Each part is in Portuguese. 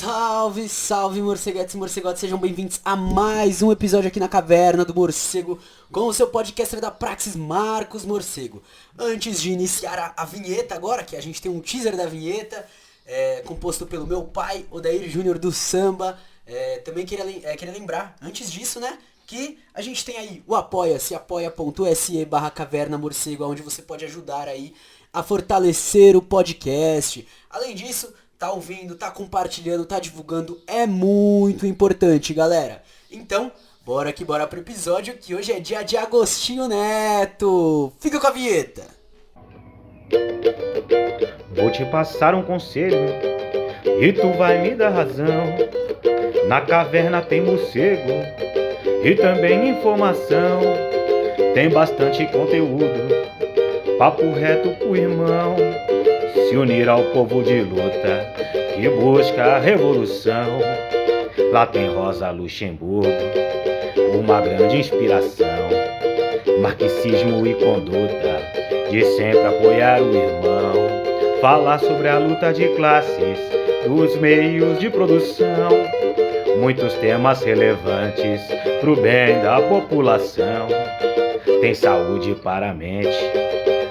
Salve, salve morceguetes e morcegotes, sejam bem-vindos a mais um episódio aqui na Caverna do Morcego com o seu podcaster da Praxis, Marcos Morcego. Antes de iniciar a vinheta agora, que a gente tem um teaser da vinheta, composto pelo meu pai, Odair Júnior do Samba, também queria lembrar, antes disso, né, que a gente tem aí o Apoia-se, apoia.se/Caverna Morcego, onde você pode ajudar aí a fortalecer o podcast. Além disso, tá ouvindo, tá compartilhando, tá divulgando, é muito importante, galera. Então, bora pro episódio, que hoje é dia de Agostinho Neto. Fica com a vinheta. Vou te passar um conselho e tu vai me dar razão. Na caverna tem morcego e também informação. Tem bastante conteúdo, papo reto pro irmão. Se unir ao povo de luta que busca a revolução. Lá tem Rosa Luxemburgo, uma grande inspiração. Marxismo e conduta, de sempre apoiar o irmão. Falar sobre a luta de classes, dos meios de produção. Muitos temas relevantes pro bem da população. Tem saúde para a mente,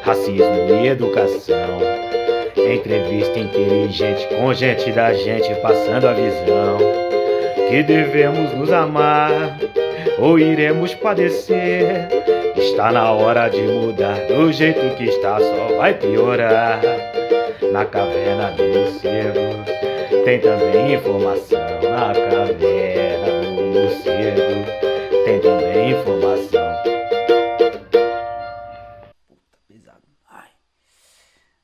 racismo e educação. Entrevista inteligente com gente da gente, passando a visão que devemos nos amar ou iremos padecer. Está na hora de mudar, do jeito que está só vai piorar. Na caverna do morcego tem também informação. Na caverna do morcego tem também informação. Pesado.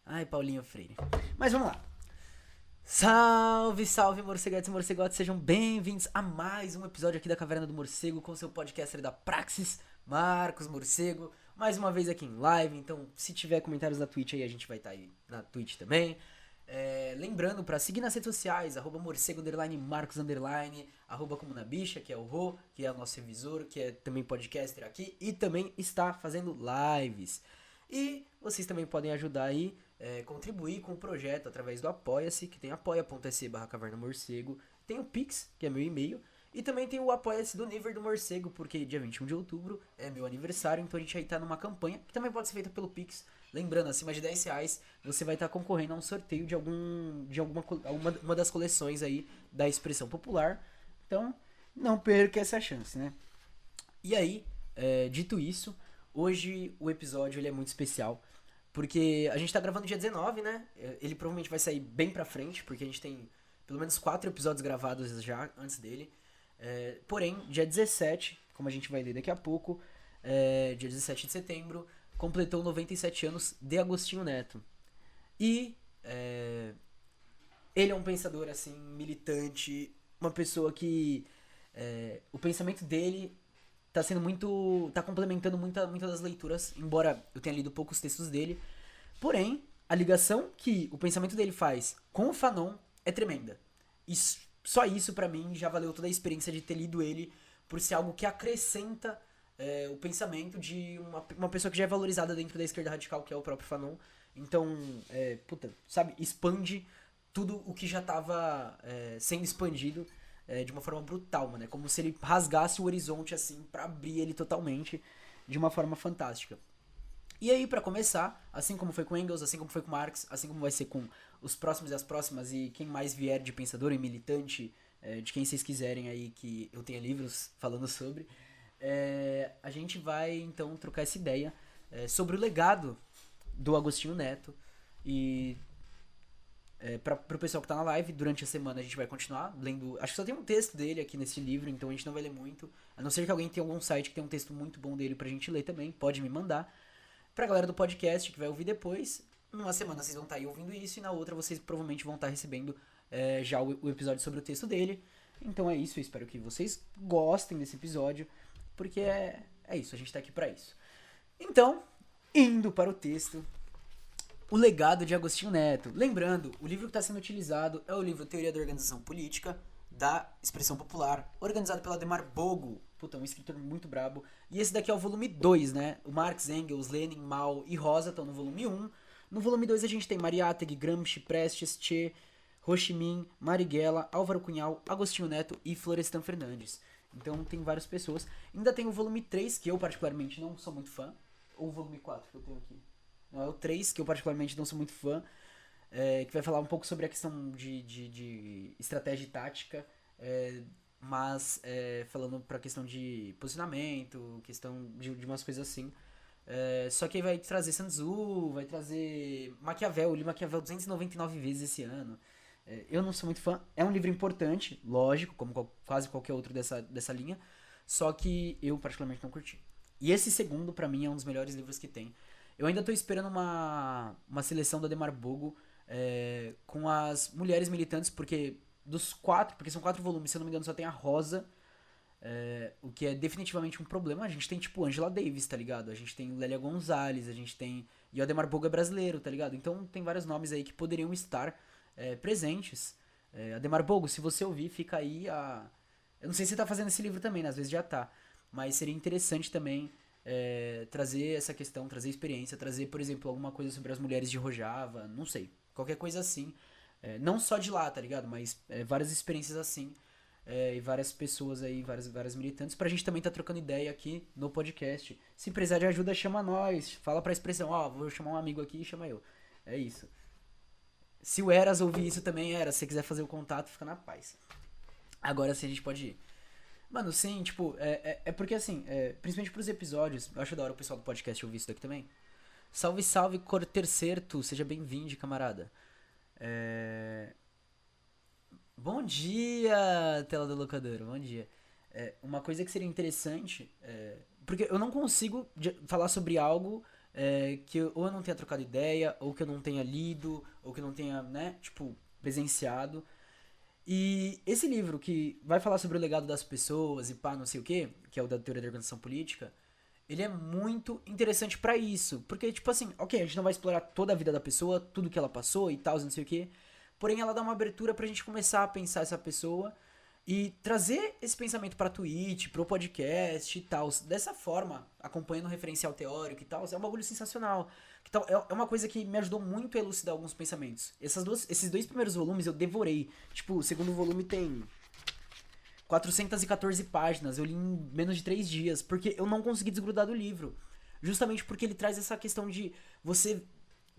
Ai, Paulinho Freire. Mas vamos lá. Salve, salve, morceguetes e morcegotes. Sejam bem-vindos a mais um episódio aqui da Caverna do Morcego com seu podcaster da Praxis, Marcos Morcego. Mais uma vez aqui em live, então se tiver comentários na Twitch aí, a gente vai estar aí na Twitch também. Lembrando pra seguir nas redes sociais, @morcego_, Marcos_, @comunabicha, que é o Rô, que é o nosso revisor, que é também podcaster aqui e também está fazendo lives. E vocês também podem ajudar aí, contribuir com o projeto através do Apoia-se, que tem apoia.se/Caverna Morcego. Tem o Pix, que é meu e-mail. E também tem o Apoia-se do Nível do Morcego, porque dia 21 de outubro é meu aniversário, então a gente aí tá numa campanha, que também pode ser feita pelo Pix. Lembrando, acima de R$10, você vai estar concorrendo a um sorteio de uma das coleções aí da Expressão Popular. Então, não perca essa chance, né? E aí, dito isso, hoje o episódio ele é muito especial, porque a gente tá gravando dia 19, né? Ele provavelmente vai sair bem pra frente, porque a gente tem pelo menos 4 episódios gravados já antes dele. Porém, dia 17, como a gente vai ler daqui a pouco, dia 17 de setembro, completou 97 anos de Agostinho Neto. E ele é um pensador, assim, militante, uma pessoa que o pensamento dele tá complementando muitas das leituras, embora eu tenha lido poucos textos dele. Porém, a ligação que o pensamento dele faz com o Fanon é tremenda. E só isso, pra mim, já valeu toda a experiência de ter lido ele, por ser algo que acrescenta o pensamento de uma pessoa que já é valorizada dentro da esquerda radical, que é o próprio Fanon. Então, expande tudo o que já tava sendo expandido de uma forma brutal, mano. É como se ele rasgasse o horizonte, assim, pra abrir ele totalmente de uma forma fantástica. E aí, pra começar, assim como foi com Engels, assim como foi com Marx, assim como vai ser com os próximos e as próximas, e quem mais vier de pensador e militante, de quem vocês quiserem aí que eu tenha livros falando sobre, a gente vai, então, trocar essa ideia sobre o legado do Agostinho Neto. E pro pessoal que tá na live, durante a semana a gente vai continuar lendo. Acho que só tem um texto dele aqui nesse livro, então a gente não vai ler muito. A não ser que alguém tenha algum site que tem um texto muito bom dele pra gente ler também, pode me mandar. Pra galera do podcast que vai ouvir depois, numa semana vocês vão estar aí ouvindo isso, e na outra vocês provavelmente vão estar recebendo já o episódio sobre o texto dele. Então é isso, eu espero que vocês gostem desse episódio, porque é isso, a gente tá aqui pra isso. Então, indo para o texto, o legado de Agostinho Neto. Lembrando, o livro que está sendo utilizado é o livro Teoria da Organização Política, da Expressão Popular, organizado pelo Ademar Bogo. Puta, um escritor muito brabo. E esse daqui é o volume 2, né? O Marx, Engels, Lenin, Mao e Rosa estão no volume 1. No volume 2 a gente tem Mariátegui, Gramsci, Prestes, Che, Ho Chi Minh, Marighella, Álvaro Cunhal, Agostinho Neto e Florestan Fernandes. Então tem várias pessoas. Ainda tem o volume 3, que eu particularmente não sou muito fã. Ou o volume 4 que eu tenho aqui. Não, é o 3, que eu particularmente não sou muito fã. Que vai falar um pouco sobre a questão de estratégia e tática. Mas falando pra questão de posicionamento, questão de umas coisas assim. Só que aí vai trazer Sun Tzu, vai trazer Maquiavel. Eu li Maquiavel 299 vezes esse ano. Eu não sou muito fã. É um livro importante, lógico, como quase qualquer outro dessa linha. Só que eu particularmente não curti. E esse segundo, pra mim, é um dos melhores livros que tem. Eu ainda tô esperando uma seleção da Adhemar Bogo com as mulheres militantes, porque porque são 4 volumes, se eu não me engano, só tem a Rosa. O que é definitivamente um problema. A gente tem, tipo, Angela Davis, tá ligado? A gente tem Lélia Gonzalez, a gente tem... E o Adhemar Bogo é brasileiro, tá ligado? Então tem vários nomes aí que poderiam estar presentes. Adhemar Bogo, se você ouvir, fica aí a... Eu não sei se você tá fazendo esse livro também, né? Às vezes já tá. Mas seria interessante também trazer essa questão, trazer experiência, trazer, por exemplo, alguma coisa sobre as mulheres de Rojava, não sei. Qualquer coisa assim. Não só de lá, tá ligado? Mas várias experiências assim. E várias pessoas aí, várias militantes, pra gente também tá trocando ideia aqui no podcast. Se precisar de ajuda, chama nós. Fala pra expressão, vou chamar um amigo aqui e chama eu. É isso. Se o Eras ouvir isso também, Eras, se você quiser fazer o contato, fica na paz. Agora sim a gente pode ir. Mano, sim, tipo, porque assim, principalmente pros episódios, eu acho da hora o pessoal do podcast ouvir isso daqui também. Salve, salve, Cor Tercerto, seja bem-vindo, camarada. Bom dia, tela do locador, bom dia. Uma coisa que seria interessante, porque eu não consigo falar sobre algo que ou eu não tenha trocado ideia, ou que eu não tenha lido, ou que eu não tenha, né, tipo, presenciado. E esse livro que vai falar sobre o legado das pessoas e pá, não sei o que é o da teoria da organização política, ele é muito interessante pra isso. Porque, tipo assim, ok, a gente não vai explorar toda a vida da pessoa, tudo que ela passou e tal, não sei o que. Porém, ela dá uma abertura pra gente começar a pensar essa pessoa e trazer esse pensamento pra Twitch, pro podcast e tal. Dessa forma, acompanhando o referencial teórico e tal, é um bagulho sensacional. Então, é uma coisa que me ajudou muito a elucidar alguns pensamentos. Esses 2 primeiros volumes eu devorei. Tipo, o segundo volume tem 414 páginas. Eu li em menos de 3 dias, porque eu não consegui desgrudar do livro. Justamente porque ele traz essa questão de você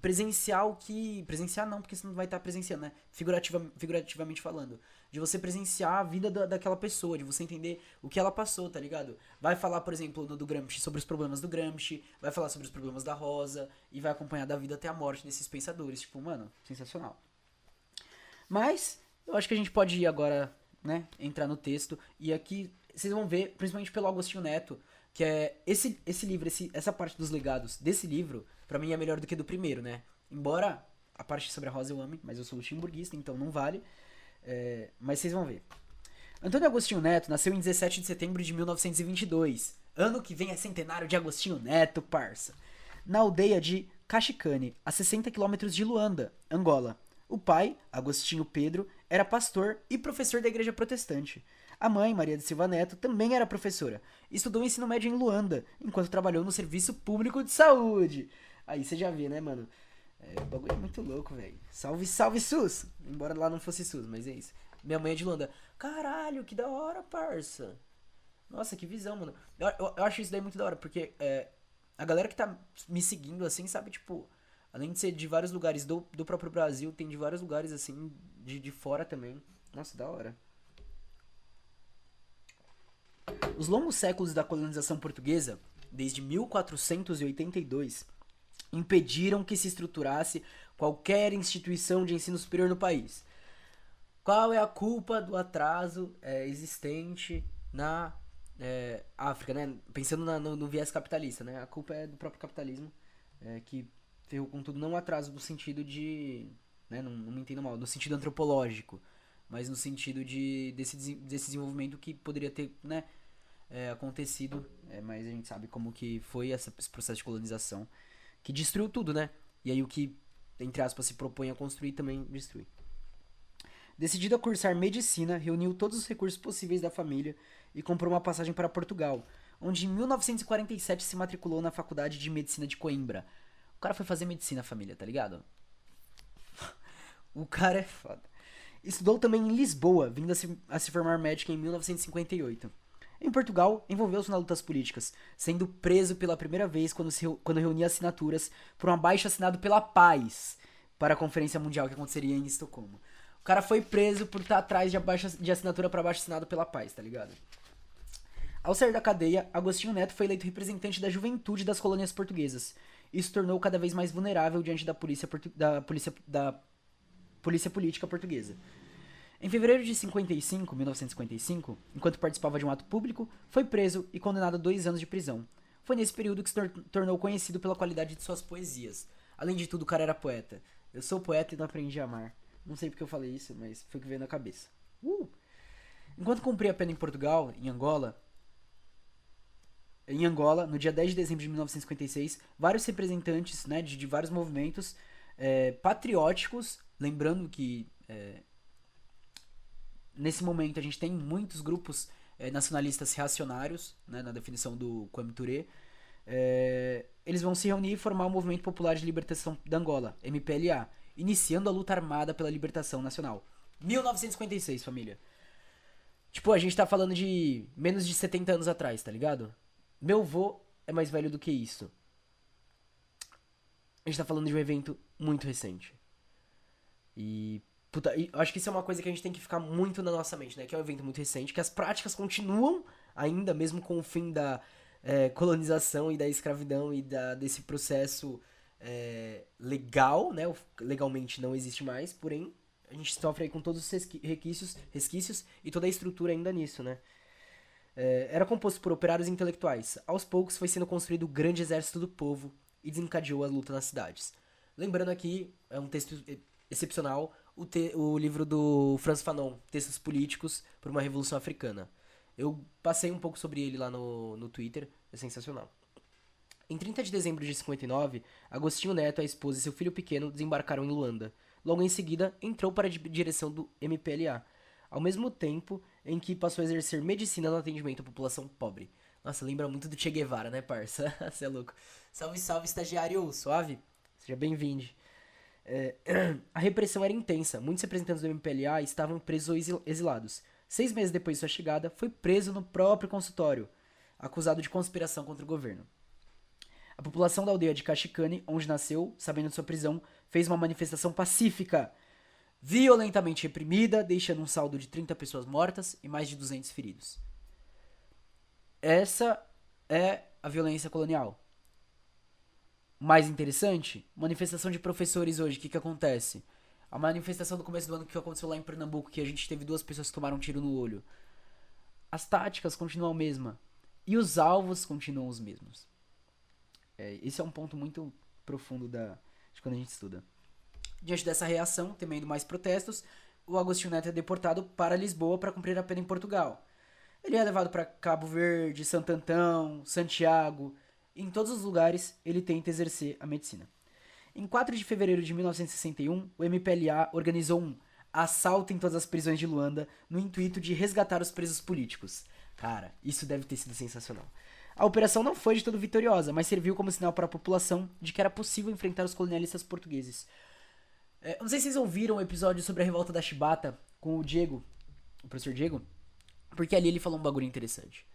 presenciar o que... Presenciar não, porque você não vai estar presenciando, né? Figurativamente falando. De você presenciar a vida daquela pessoa, de você entender o que ela passou, tá ligado? Vai falar, por exemplo, do Gramsci, sobre os problemas do Gramsci, vai falar sobre os problemas da Rosa, e vai acompanhar da vida até a morte desses pensadores. Tipo, mano, sensacional. Mas, eu acho que a gente pode ir agora, né, entrar no texto, e aqui vocês vão ver, principalmente pelo Agostinho Neto, que é esse livro, essa parte dos legados desse livro, pra mim é melhor do que do primeiro, né? Embora a parte sobre a Rosa eu ame, mas eu sou luxemburguista, então não vale. Mas vocês vão ver. Antônio Agostinho Neto nasceu em 17 de setembro de 1922. Ano que vem é centenário de Agostinho Neto, parça. Na aldeia de Cachicane, a 60 quilômetros de Luanda, Angola. O pai, Agostinho Pedro, era pastor e professor da igreja protestante. A mãe, Maria de Silva Neto, também era professora. Estudou ensino médio em Luanda, enquanto trabalhou no Serviço Público de Saúde. Aí você já vê, né, mano? O bagulho é muito louco, velho. Salve, salve, SUS! Embora lá não fosse SUS, mas é isso. Minha mãe é de Luanda. Caralho, que da hora, parça. Nossa, que visão, mano. Eu acho isso daí muito da hora, porque a galera que tá me seguindo, assim, sabe, tipo... Além de ser de vários lugares do próprio Brasil, tem de vários lugares, assim, de fora também. Nossa, da hora. Os longos séculos da colonização portuguesa, desde 1482, impediram que se estruturasse qualquer instituição de ensino superior no país. Qual é a culpa do atraso existente na África, né? Pensando no viés capitalista, né? A culpa é do próprio capitalismo, que ferrou com tudo, não um atraso no sentido de... Né? Não me entendo mal, no sentido antropológico, mas no sentido desse desenvolvimento que poderia ter, né, acontecido, mas a gente sabe como que foi esse processo de colonização, que destruiu tudo, né? E aí o que, entre aspas, se propõe a construir também destrui. Decidido a cursar medicina, reuniu todos os recursos possíveis da família e comprou uma passagem para Portugal, onde em 1947 se matriculou na Faculdade de Medicina de Coimbra. O cara foi fazer medicina, família, tá ligado? O cara é foda. Estudou também em Lisboa, vindo a se formar médico em 1958. Em Portugal, envolveu-se nas lutas políticas, sendo preso pela primeira vez quando reunia assinaturas por um abaixo assinado pela Paz para a Conferência Mundial que aconteceria em Estocolmo. O cara foi preso por estar atrás de assinatura para abaixo assinado pela Paz, tá ligado? Ao sair da cadeia, Agostinho Neto foi eleito representante da juventude das colônias portuguesas. Isso tornou cada vez mais vulnerável diante da polícia política portuguesa. Em fevereiro de 1955, enquanto participava de um ato público, foi preso e condenado a 2 anos de prisão. Foi nesse período que se tornou conhecido pela qualidade de suas poesias. Além de tudo, o cara era poeta. Eu sou poeta e não aprendi a amar. Não sei porque eu falei isso, mas foi o que veio na cabeça. Enquanto cumpria a pena em Portugal, em Angola, no dia 10 de dezembro de 1956, vários representantes, né, de vários movimentos patrióticos, lembrando que nesse momento a gente tem muitos grupos nacionalistas reacionários, né, na definição do Kwame Ture, eles vão se reunir e formar o Movimento Popular de Libertação da Angola, MPLA, iniciando a luta armada pela libertação nacional. 1956, família. Tipo, a gente tá falando de menos de 70 anos atrás, tá ligado? Meu vô é mais velho do que isso. A gente tá falando de um evento muito recente. E eu acho que isso é uma coisa que a gente tem que ficar muito na nossa mente, né? Que é um evento muito recente, que as práticas continuam ainda, mesmo com o fim da colonização e da escravidão e desse processo legal, né? Legalmente não existe mais, porém, a gente sofre aí com todos os resquícios e toda a estrutura ainda nisso, né? Era composto por operários intelectuais. Aos poucos foi sendo construído o grande exército do povo e desencadeou a luta nas cidades. Lembrando aqui, é um texto excepcional, o livro do Frantz Fanon, Textos Políticos por uma Revolução Africana. Eu passei um pouco sobre ele lá no Twitter, é sensacional. Em 30 de dezembro de 59, Agostinho Neto, a esposa e seu filho pequeno desembarcaram em Luanda. Logo em seguida, entrou para a direção do MPLA, ao mesmo tempo em que passou a exercer medicina no atendimento à população pobre. Nossa, lembra muito do Che Guevara, né, parça? Você é louco. Salve, salve, estagiário, suave? Seja bem-vindo. A repressão era intensa. Muitos representantes do MPLA estavam presos ou exilados. 6 meses depois de sua chegada, foi preso no próprio consultório, acusado de conspiração contra o governo. A população da aldeia de Cachicane, onde nasceu, sabendo de sua prisão, fez uma manifestação pacífica, violentamente reprimida, deixando um saldo de 30 pessoas mortas e mais de 200 feridos. Essa é a violência colonial. Mais interessante, manifestação de professores hoje, o que acontece? A manifestação do começo do ano que aconteceu lá em Pernambuco, que a gente teve 2 pessoas que tomaram um tiro no olho. As táticas continuam a mesma. E os alvos continuam os mesmos. Esse é um ponto muito profundo de quando a gente estuda. Diante dessa reação, temendo mais protestos, o Agostinho Neto é deportado para Lisboa para cumprir a pena em Portugal. Ele é levado para Cabo Verde, Santo Antão, Santiago. Em todos os lugares, ele tenta exercer a medicina. Em 4 de fevereiro de 1961, o MPLA organizou um assalto em todas as prisões de Luanda no intuito de resgatar os presos políticos. Cara, isso deve ter sido sensacional. A operação não foi de todo vitoriosa, mas serviu como sinal para a população de que era possível enfrentar os colonialistas portugueses. Não sei se vocês ouviram o episódio sobre a revolta da Chibata com o Diego, o professor Diego, porque ali ele falou um bagulho interessante.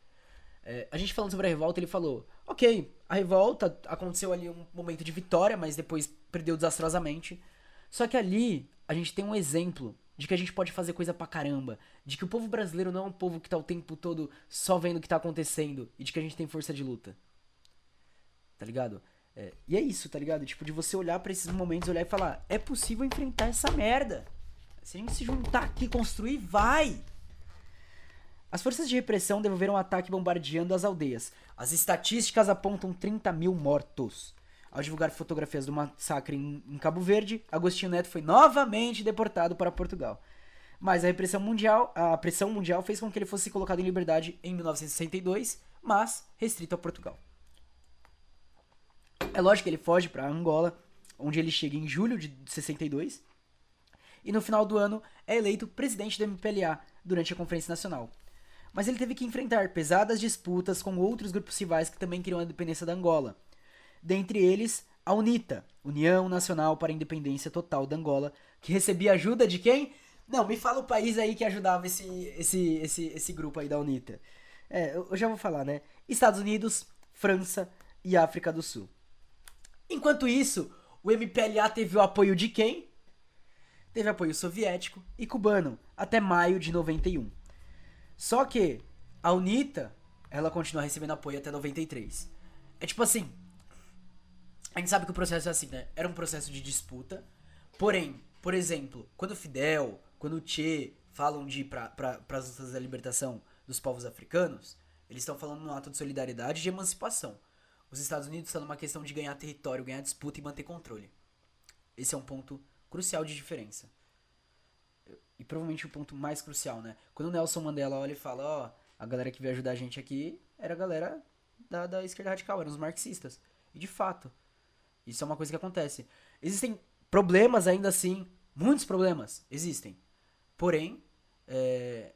A gente falando sobre a revolta, ele falou: ok, a revolta aconteceu ali um momento de vitória, mas depois perdeu desastrosamente. Só que ali a gente tem um exemplo de que a gente pode fazer coisa pra caramba, de que o povo brasileiro não é um povo que tá o tempo todo só vendo o que tá acontecendo, e de que a gente tem força de luta. Tá ligado? E é isso, tá ligado? Tipo, de você olhar pra esses momentos, olhar e falar: é possível enfrentar essa merda. Se a gente se juntar aqui e construir, vai! As forças de repressão devolveram um ataque bombardeando as aldeias. As estatísticas apontam 30 mil mortos. Ao divulgar fotografias do massacre em Cabo Verde, Agostinho Neto foi novamente deportado para Portugal. Mas a pressão mundial fez com que ele fosse colocado em liberdade em 1962, mas restrito a Portugal. É lógico que ele foge para Angola, onde ele chega em julho de 62, e no final do ano é eleito presidente do MPLA durante a Conferência Nacional. Mas ele teve que enfrentar pesadas disputas com outros grupos rivais que também queriam a independência da Angola. Dentre eles, a UNITA, União Nacional para a Independência Total da Angola, que recebia ajuda de quem? Não, me fala o país aí que ajudava esse grupo aí da UNITA. Eu já vou falar, né? Estados Unidos, França e África do Sul. Enquanto isso, o MPLA teve o apoio de quem? Teve apoio soviético e cubano, até maio de 91. Só que a UNITA, ela continua recebendo apoio até 93. É tipo assim, a gente sabe que o processo é assim, né? Era um processo de disputa, porém, por exemplo, quando o Fidel, quando o Che falam de ir para as lutas da libertação dos povos africanos, eles estão falando num ato de solidariedade e de emancipação. Os Estados Unidos estão numa questão de ganhar território, ganhar disputa e manter controle. Esse é um ponto crucial de diferença. E provavelmente o ponto mais crucial, né? Quando o Nelson Mandela olha e fala, ó, a galera que veio ajudar a gente aqui era a galera da esquerda radical, eram os marxistas. E de fato, isso é uma coisa que acontece. Existem problemas ainda assim, muitos problemas existem. Porém, é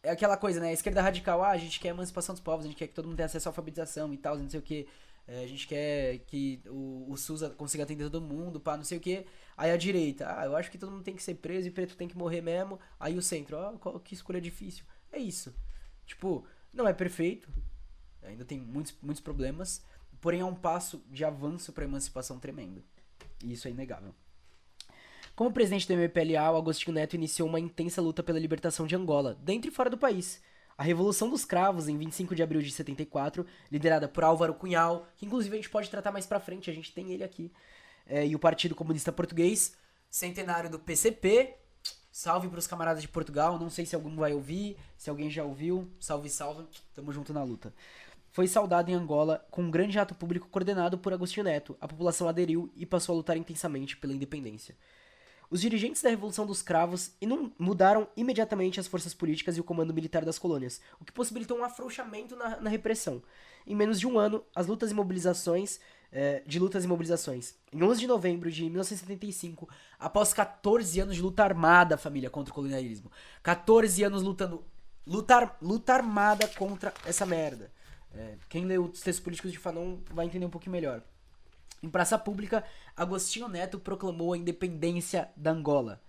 aquela coisa, né? A esquerda radical, a gente quer a emancipação dos povos, a gente quer que todo mundo tenha acesso à alfabetização e tal, não sei o que. A gente quer que o SUS consiga atender todo mundo, pá, não sei o que. Aí a direita, eu acho que todo mundo tem que ser preso e preto tem que morrer mesmo. Aí o centro, que escolha difícil. É isso. Tipo, não é perfeito, ainda tem muitos problemas, porém é um passo de avanço pra emancipação tremendo. E isso é inegável. Como presidente do MPLA, o Agostinho Neto iniciou uma intensa luta pela libertação de Angola, dentro e fora do país. A Revolução dos Cravos, em 25 de abril de 74, liderada por Álvaro Cunhal, que inclusive a gente pode tratar mais pra frente, a gente tem ele aqui, e o Partido Comunista Português, centenário do PCP, salve pros camaradas de Portugal, não sei se algum vai ouvir, se alguém já ouviu, salve, tamo junto na luta. Foi saudado em Angola com um grande ato público coordenado por Agostinho Neto, a população aderiu e passou a lutar intensamente pela independência. Os dirigentes da Revolução dos Cravos mudaram imediatamente as forças políticas e o comando militar das colônias, o que possibilitou um afrouxamento na repressão. Em menos de um ano, as lutas e mobilizações, Em 11 de novembro de 1975, após 14 anos de luta armada, família, contra o colonialismo. 14 anos lutando. Luta armada contra essa merda. Quem lê os textos políticos de Fanon vai entender um pouquinho melhor. Em praça pública, Agostinho Neto proclamou a independência da Angola.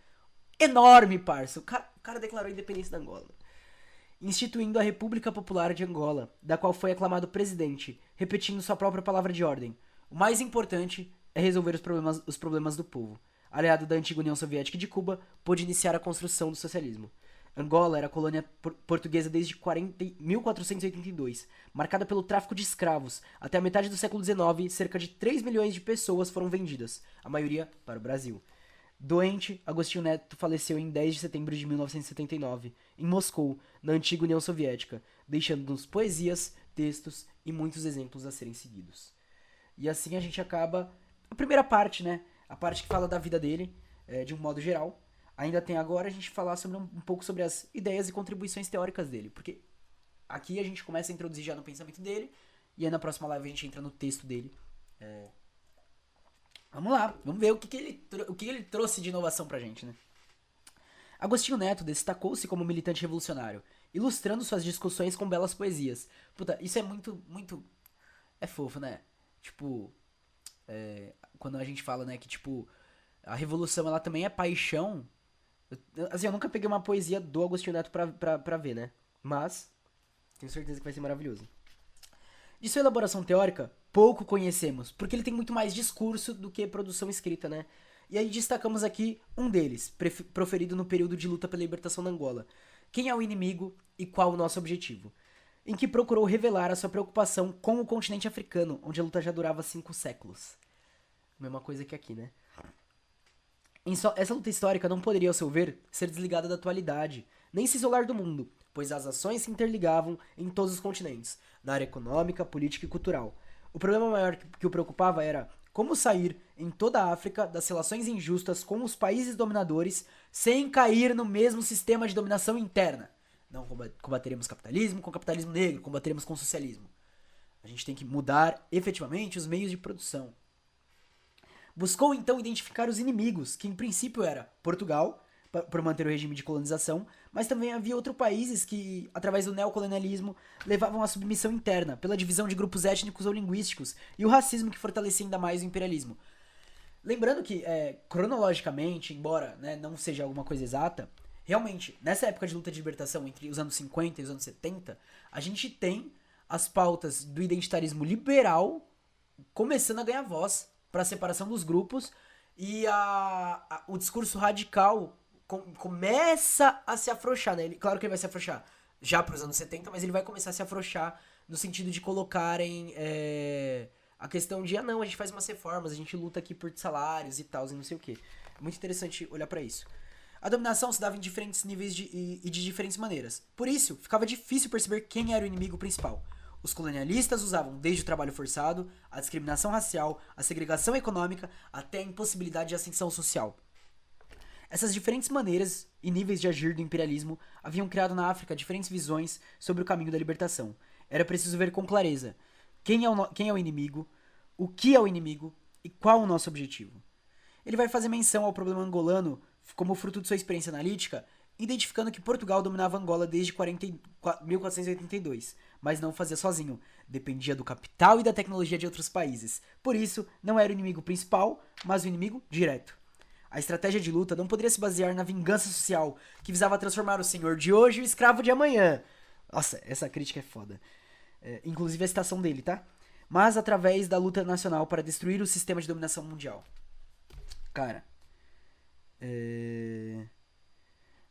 Enorme, parça! O cara declarou a independência da Angola. Instituindo a República Popular de Angola, da qual foi aclamado presidente, repetindo sua própria palavra de ordem. O mais importante é resolver os problemas do povo. Aliado da antiga União Soviética e de Cuba, pôde iniciar a construção do socialismo. Angola era colônia portuguesa desde 1482, marcada pelo tráfico de escravos. Até a metade do século XIX, cerca de 3 milhões de pessoas foram vendidas, a maioria para o Brasil. Doente, Agostinho Neto faleceu em 10 de setembro de 1979, em Moscou, na antiga União Soviética, deixando-nos poesias, textos e muitos exemplos a serem seguidos. E assim a gente acaba a primeira parte, né? A parte que fala da vida dele, de um modo geral. Ainda tem agora a gente falar sobre um pouco sobre as ideias e contribuições teóricas dele, porque aqui a gente começa a introduzir já no pensamento dele, e aí na próxima live a gente entra no texto dele. Vamos lá, vamos ver o que ele trouxe de inovação pra gente, né? Agostinho Neto destacou-se como militante revolucionário, ilustrando suas discussões com belas poesias. Puta, isso é muito... É fofo, né? Tipo, quando a gente fala, né, que tipo, a revolução ela também é paixão. Assim, eu nunca peguei uma poesia do Agostinho Neto pra ver, né? Mas tenho certeza que vai ser maravilhoso. De sua elaboração teórica, pouco conhecemos, porque ele tem muito mais discurso do que produção escrita, né? E aí destacamos aqui um deles, proferido no período de luta pela libertação da Angola. Quem é o inimigo e qual o nosso objetivo? Em que procurou revelar a sua preocupação com o continente africano, onde a luta já durava 5 séculos. Mesma coisa que aqui, né? Essa luta histórica não poderia, ao seu ver, ser desligada da atualidade, nem se isolar do mundo, pois as ações se interligavam em todos os continentes, na área econômica, política e cultural. O problema maior que o preocupava era como sair em toda a África das relações injustas com os países dominadores sem cair no mesmo sistema de dominação interna. Não combateremos capitalismo com capitalismo negro, combateremos com socialismo. A gente tem que mudar efetivamente os meios de produção. Buscou então identificar os inimigos, que em princípio era Portugal, por manter o regime de colonização, mas também havia outros países que, através do neocolonialismo, levavam à submissão interna, pela divisão de grupos étnicos ou linguísticos, e o racismo que fortalecia ainda mais o imperialismo. Lembrando que, cronologicamente, embora, né, não seja alguma coisa exata, realmente, nessa época de luta de libertação, entre os anos 50 e os anos 70, a gente tem as pautas do identitarismo liberal começando a ganhar voz para a separação dos grupos e o discurso radical começa a se afrouxar, né? Claro que ele vai se afrouxar já para os anos 70, mas ele vai começar a se afrouxar no sentido de colocarem a questão de, não, a gente faz umas reformas, a gente luta aqui por salários e tal, e não sei o que. É muito interessante olhar para isso. A dominação se dava em diferentes níveis e de diferentes maneiras. Por isso, ficava difícil perceber quem era o inimigo principal. Os colonialistas usavam desde o trabalho forçado, a discriminação racial, a segregação econômica, até a impossibilidade de ascensão social. Essas diferentes maneiras e níveis de agir do imperialismo haviam criado na África diferentes visões sobre o caminho da libertação. Era preciso ver com clareza quem é o inimigo, o que é o inimigo e qual o nosso objetivo. Ele vai fazer menção ao problema angolano como fruto de sua experiência analítica, identificando que Portugal dominava Angola desde 1482, mas não fazia sozinho, dependia do capital e da tecnologia de outros países. Por isso, não era o inimigo principal, mas o inimigo direto. A estratégia de luta não poderia se basear na vingança social, que visava transformar o senhor de hoje e o escravo de amanhã. Nossa, essa crítica é foda. Inclusive a citação dele, tá? Mas através da luta nacional para destruir o sistema de dominação mundial. Cara,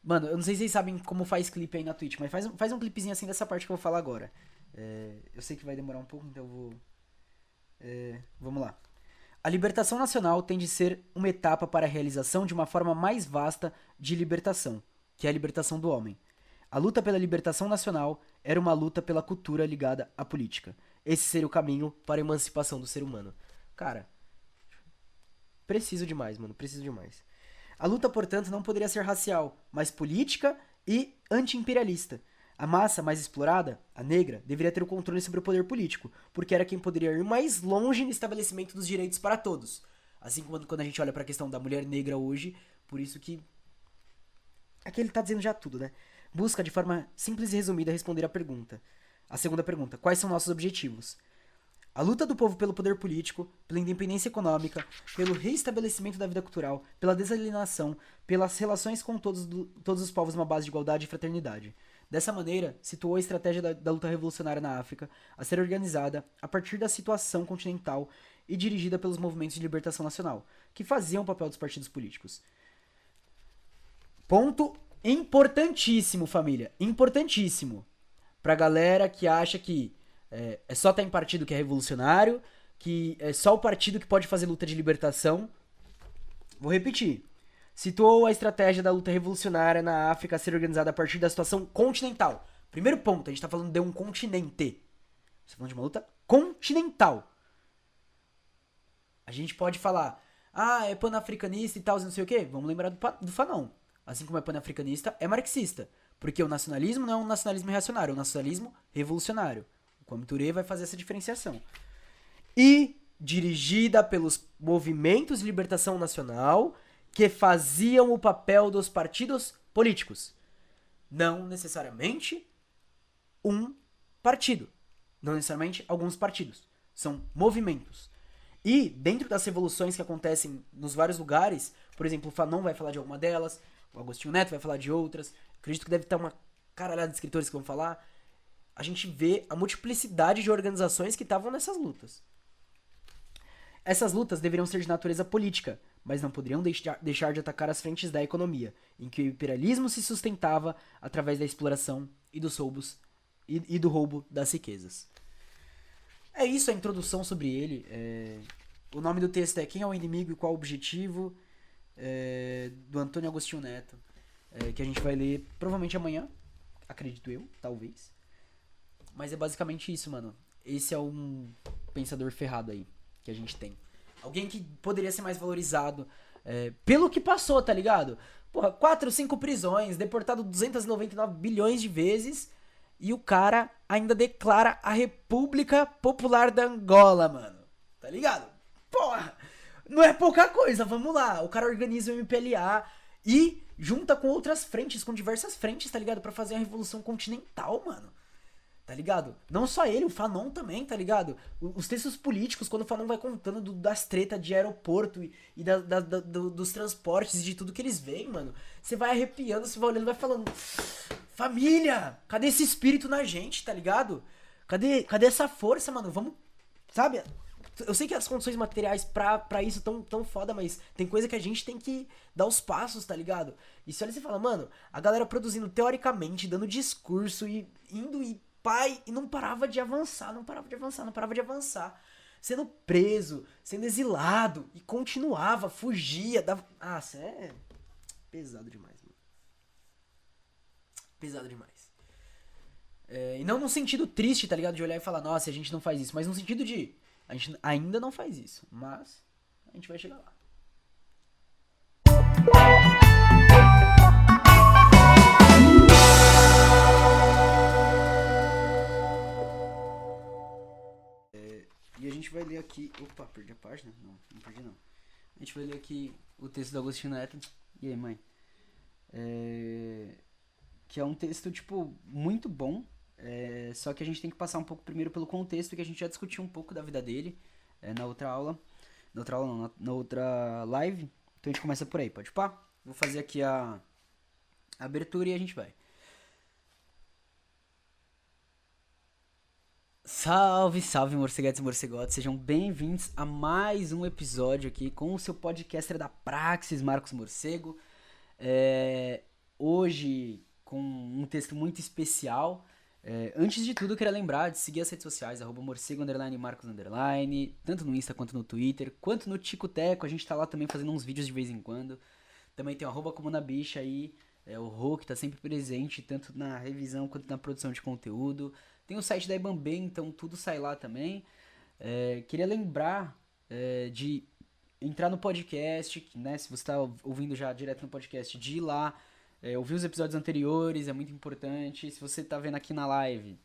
mano, eu não sei se vocês sabem como faz clipe aí na Twitch, mas faz um clipezinho assim dessa parte que eu vou falar agora. Eu sei que vai demorar um pouco, então eu vou... vamos lá. A libertação nacional tem de ser uma etapa para a realização de uma forma mais vasta de libertação, que é a libertação do homem. A luta pela libertação nacional era uma luta pela cultura ligada à política. Esse seria o caminho para a emancipação do ser humano. Cara, preciso demais, mano, preciso demais. A luta, portanto, não poderia ser racial, mas política e anti-imperialista. A massa mais explorada, a negra, deveria ter o controle sobre o poder político, porque era quem poderia ir mais longe no estabelecimento dos direitos para todos. Assim como quando a gente olha para a questão da mulher negra hoje, por isso que... Aqui ele tá dizendo já tudo, né? Busca, de forma simples e resumida, responder a pergunta. A segunda pergunta, quais são nossos objetivos? A luta do povo pelo poder político, pela independência econômica, pelo reestabelecimento da vida cultural, pela desalienação, pelas relações com todos os povos numa base de igualdade e fraternidade. Dessa maneira, situou a estratégia da luta revolucionária na África a ser organizada a partir da situação continental e dirigida pelos movimentos de libertação nacional, que faziam o papel dos partidos políticos. Ponto importantíssimo, família. Importantíssimo. Pra galera que acha que é só estar em partido que é revolucionário, que é só o partido que pode fazer luta de libertação. Vou repetir. Situou a estratégia da luta revolucionária na África a ser organizada a partir da situação continental. Primeiro ponto, a gente tá falando de um continente. Você tá falando de uma luta continental. A gente pode falar, é panafricanista e tal, não sei o quê. Vamos lembrar do Fanon. Assim como é panafricanista, é marxista. Porque o nacionalismo não é um nacionalismo reacionário, é um nacionalismo revolucionário. O Kwame Ture vai fazer essa diferenciação. E dirigida pelos movimentos de libertação nacional que faziam o papel dos partidos políticos. Não necessariamente um partido. Não necessariamente alguns partidos. São movimentos. E dentro das revoluções que acontecem nos vários lugares, por exemplo, o Fanon vai falar de alguma delas, o Agostinho Neto vai falar de outras, acredito que deve ter uma caralhada de escritores que vão falar, a gente vê a multiplicidade de organizações que estavam nessas lutas. Essas lutas deveriam ser de natureza política, mas não poderiam deixar de atacar as frentes da economia, em que o imperialismo se sustentava através da exploração e dos roubos e do roubo das riquezas. É isso a introdução sobre ele. O nome do texto é Quem é o Inimigo e Qual o Objetivo? Do Antônio Agostinho Neto, que a gente vai ler provavelmente amanhã, acredito eu, talvez. Mas é basicamente isso, mano. Esse é um pensador ferrado aí que a gente tem. Alguém que poderia ser mais valorizado pelo que passou, tá ligado? Porra, 4, 5 prisões, deportado 299 bilhões de vezes, e o cara ainda declara a República Popular da Angola, mano. Tá ligado? Porra! Não é pouca coisa, vamos lá. O cara organiza o MPLA e junta com outras frentes, com diversas frentes, tá ligado? Pra fazer a Revolução Continental, mano. tá ligado? Não só ele, o Fanon também, tá ligado? Os textos políticos, quando o Fanon vai contando das tretas de aeroporto e dos transportes e de tudo que eles veem, mano, você vai arrepiando, você vai olhando, vai falando, família, cadê esse espírito na gente, tá ligado? Cadê essa força, mano? Vamos, sabe? Eu sei que as condições materiais pra isso tão foda, mas tem coisa que a gente tem que dar os passos, tá ligado? E se olha e você fala, mano, a galera produzindo teoricamente, dando discurso e indo e pai, e não parava de avançar, não parava de avançar. Sendo preso, sendo exilado, e continuava, fugia, dava... Ah, isso é pesado demais, mano. Pesado demais. E não num sentido triste, tá ligado? De olhar e falar, nossa, a gente não faz isso, mas no sentido de... A gente ainda não faz isso, mas a gente vai chegar lá. E a gente vai ler aqui... Opa, perdi a página? Não perdi não. A gente vai ler aqui o texto do Agostinho Neto. E aí, mãe? Que é um texto, tipo, muito bom. Só que a gente tem que passar um pouco primeiro pelo contexto, que a gente já discutiu um pouco da vida dele na outra aula. Na outra live. Então a gente começa por aí, pode pá? Vou fazer aqui a abertura e a gente vai. Salve, salve, morceguetes e morcegotes. Sejam bem-vindos a mais um episódio aqui com o seu podcaster da Praxis, Marcos Morcego. Hoje com um texto muito especial. Antes de tudo, eu queria lembrar de seguir as redes sociais, @morcego_, Marcos_, tanto no Insta quanto no Twitter, quanto no Ticoteco. A gente tá lá também fazendo uns vídeos de vez em quando. Também tem o @comunabicha aí, o Rô, que tá sempre presente, tanto na revisão quanto na produção de conteúdo. Tem o site da Ibambem, então tudo sai lá também. Queria lembrar de entrar no podcast, né? Se você tá ouvindo já direto no podcast, de ir lá, ouvir os episódios anteriores, é muito importante. Se você tá vendo aqui na live,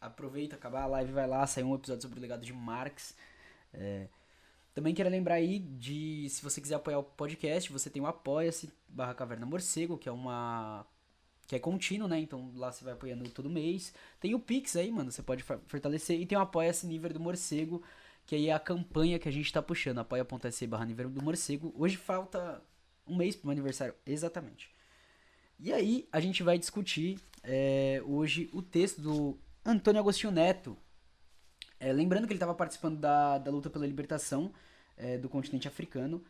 aproveita, acabar a live, vai lá, saiu um episódio sobre o legado de Marx. Também quero lembrar aí de, se você quiser apoiar o podcast, você tem o apoia-se/Caverna Morcego, que é contínuo, né? Então lá você vai apoiando todo mês. Tem o Pix aí, mano, você pode fortalecer. E tem o Apoia-se Nível do Morcego, que aí é a campanha que a gente tá puxando, apoia.se/Nível do Morcego. Hoje falta um mês pro meu aniversário, exatamente. E aí a gente vai discutir hoje o texto do Antônio Agostinho Neto. Lembrando que ele estava participando da luta pela libertação do continente africano,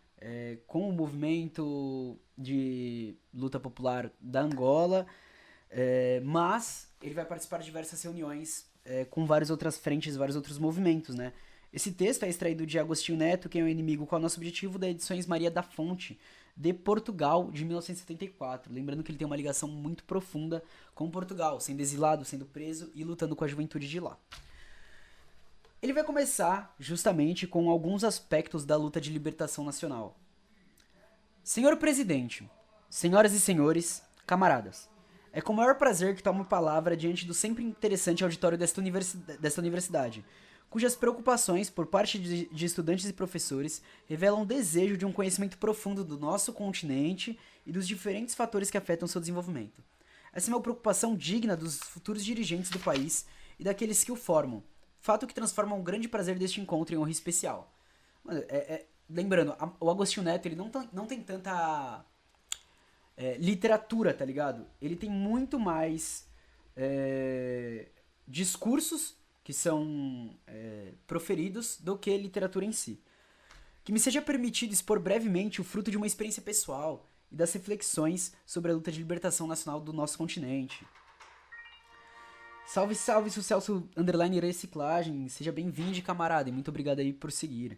com o movimento de luta popular da Angola, mas ele vai participar de diversas reuniões com várias outras frentes, vários outros movimentos, né? Esse texto é extraído de Agostinho Neto, Quem é o Inimigo, Qual é o Nosso Objetivo, da Edições Maria da Fonte, de Portugal, de 1974. Lembrando que ele tem uma ligação muito profunda com Portugal, sendo exilado, sendo preso e lutando com a juventude de lá. Ele vai começar justamente com alguns aspectos da luta de libertação nacional. Senhor Presidente, senhoras e senhores, camaradas, é com o maior prazer que tomo a palavra diante do sempre interessante auditório desta universidade, cujas preocupações por parte de estudantes e professores revelam o desejo de um conhecimento profundo do nosso continente e dos diferentes fatores que afetam seu desenvolvimento. Essa é uma preocupação digna dos futuros dirigentes do país e daqueles que o formam, fato que transforma um grande prazer deste encontro em honra especial. Mano, lembrando, o Agostinho Neto, ele não tem tanta literatura, tá ligado? Ele tem muito mais discursos que são proferidos do que literatura em si. Que me seja permitido expor brevemente o fruto de uma experiência pessoal e das reflexões sobre a luta de libertação nacional do nosso continente. Salve, salve, Celso _ reciclagem, seja bem-vindo, camarada, e muito obrigado aí por seguir.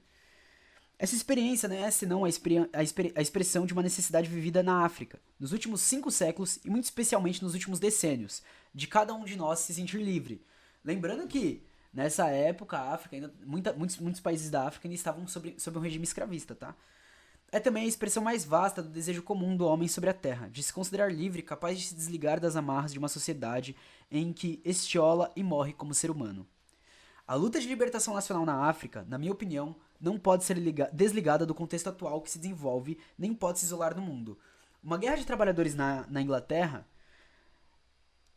Essa experiência não é senão a expressão de uma necessidade vivida na África, nos últimos 5 séculos e muito especialmente nos últimos decênios, de cada um de nós se sentir livre. Lembrando que, nessa época, a África, ainda, muitos países da África ainda estavam sob um regime escravista, tá? É também a expressão mais vasta do desejo comum do homem sobre a terra, de se considerar livre, capaz de se desligar das amarras de uma sociedade em que estiola e morre como ser humano. A luta de libertação nacional na África, na minha opinião, não pode ser desligada do contexto atual que se desenvolve, nem pode se isolar no mundo. Uma guerra de trabalhadores na Inglaterra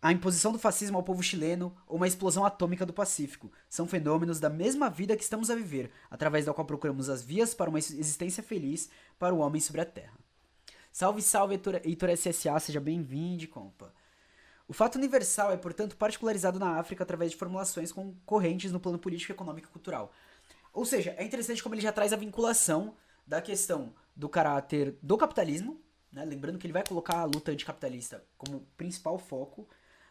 a imposição do fascismo ao povo chileno ou uma explosão atômica do Pacífico. São fenômenos da mesma vida que estamos a viver, através da qual procuramos as vias para uma existência feliz para o homem sobre a Terra. Salve, salve, Heitor SSA, seja bem-vindo, compa. O fato universal é, portanto, particularizado na África através de formulações concorrentes no plano político, econômico e cultural. Ou seja, é interessante como ele já traz a vinculação da questão do caráter do capitalismo, né? Lembrando que ele vai colocar a luta anticapitalista como principal foco,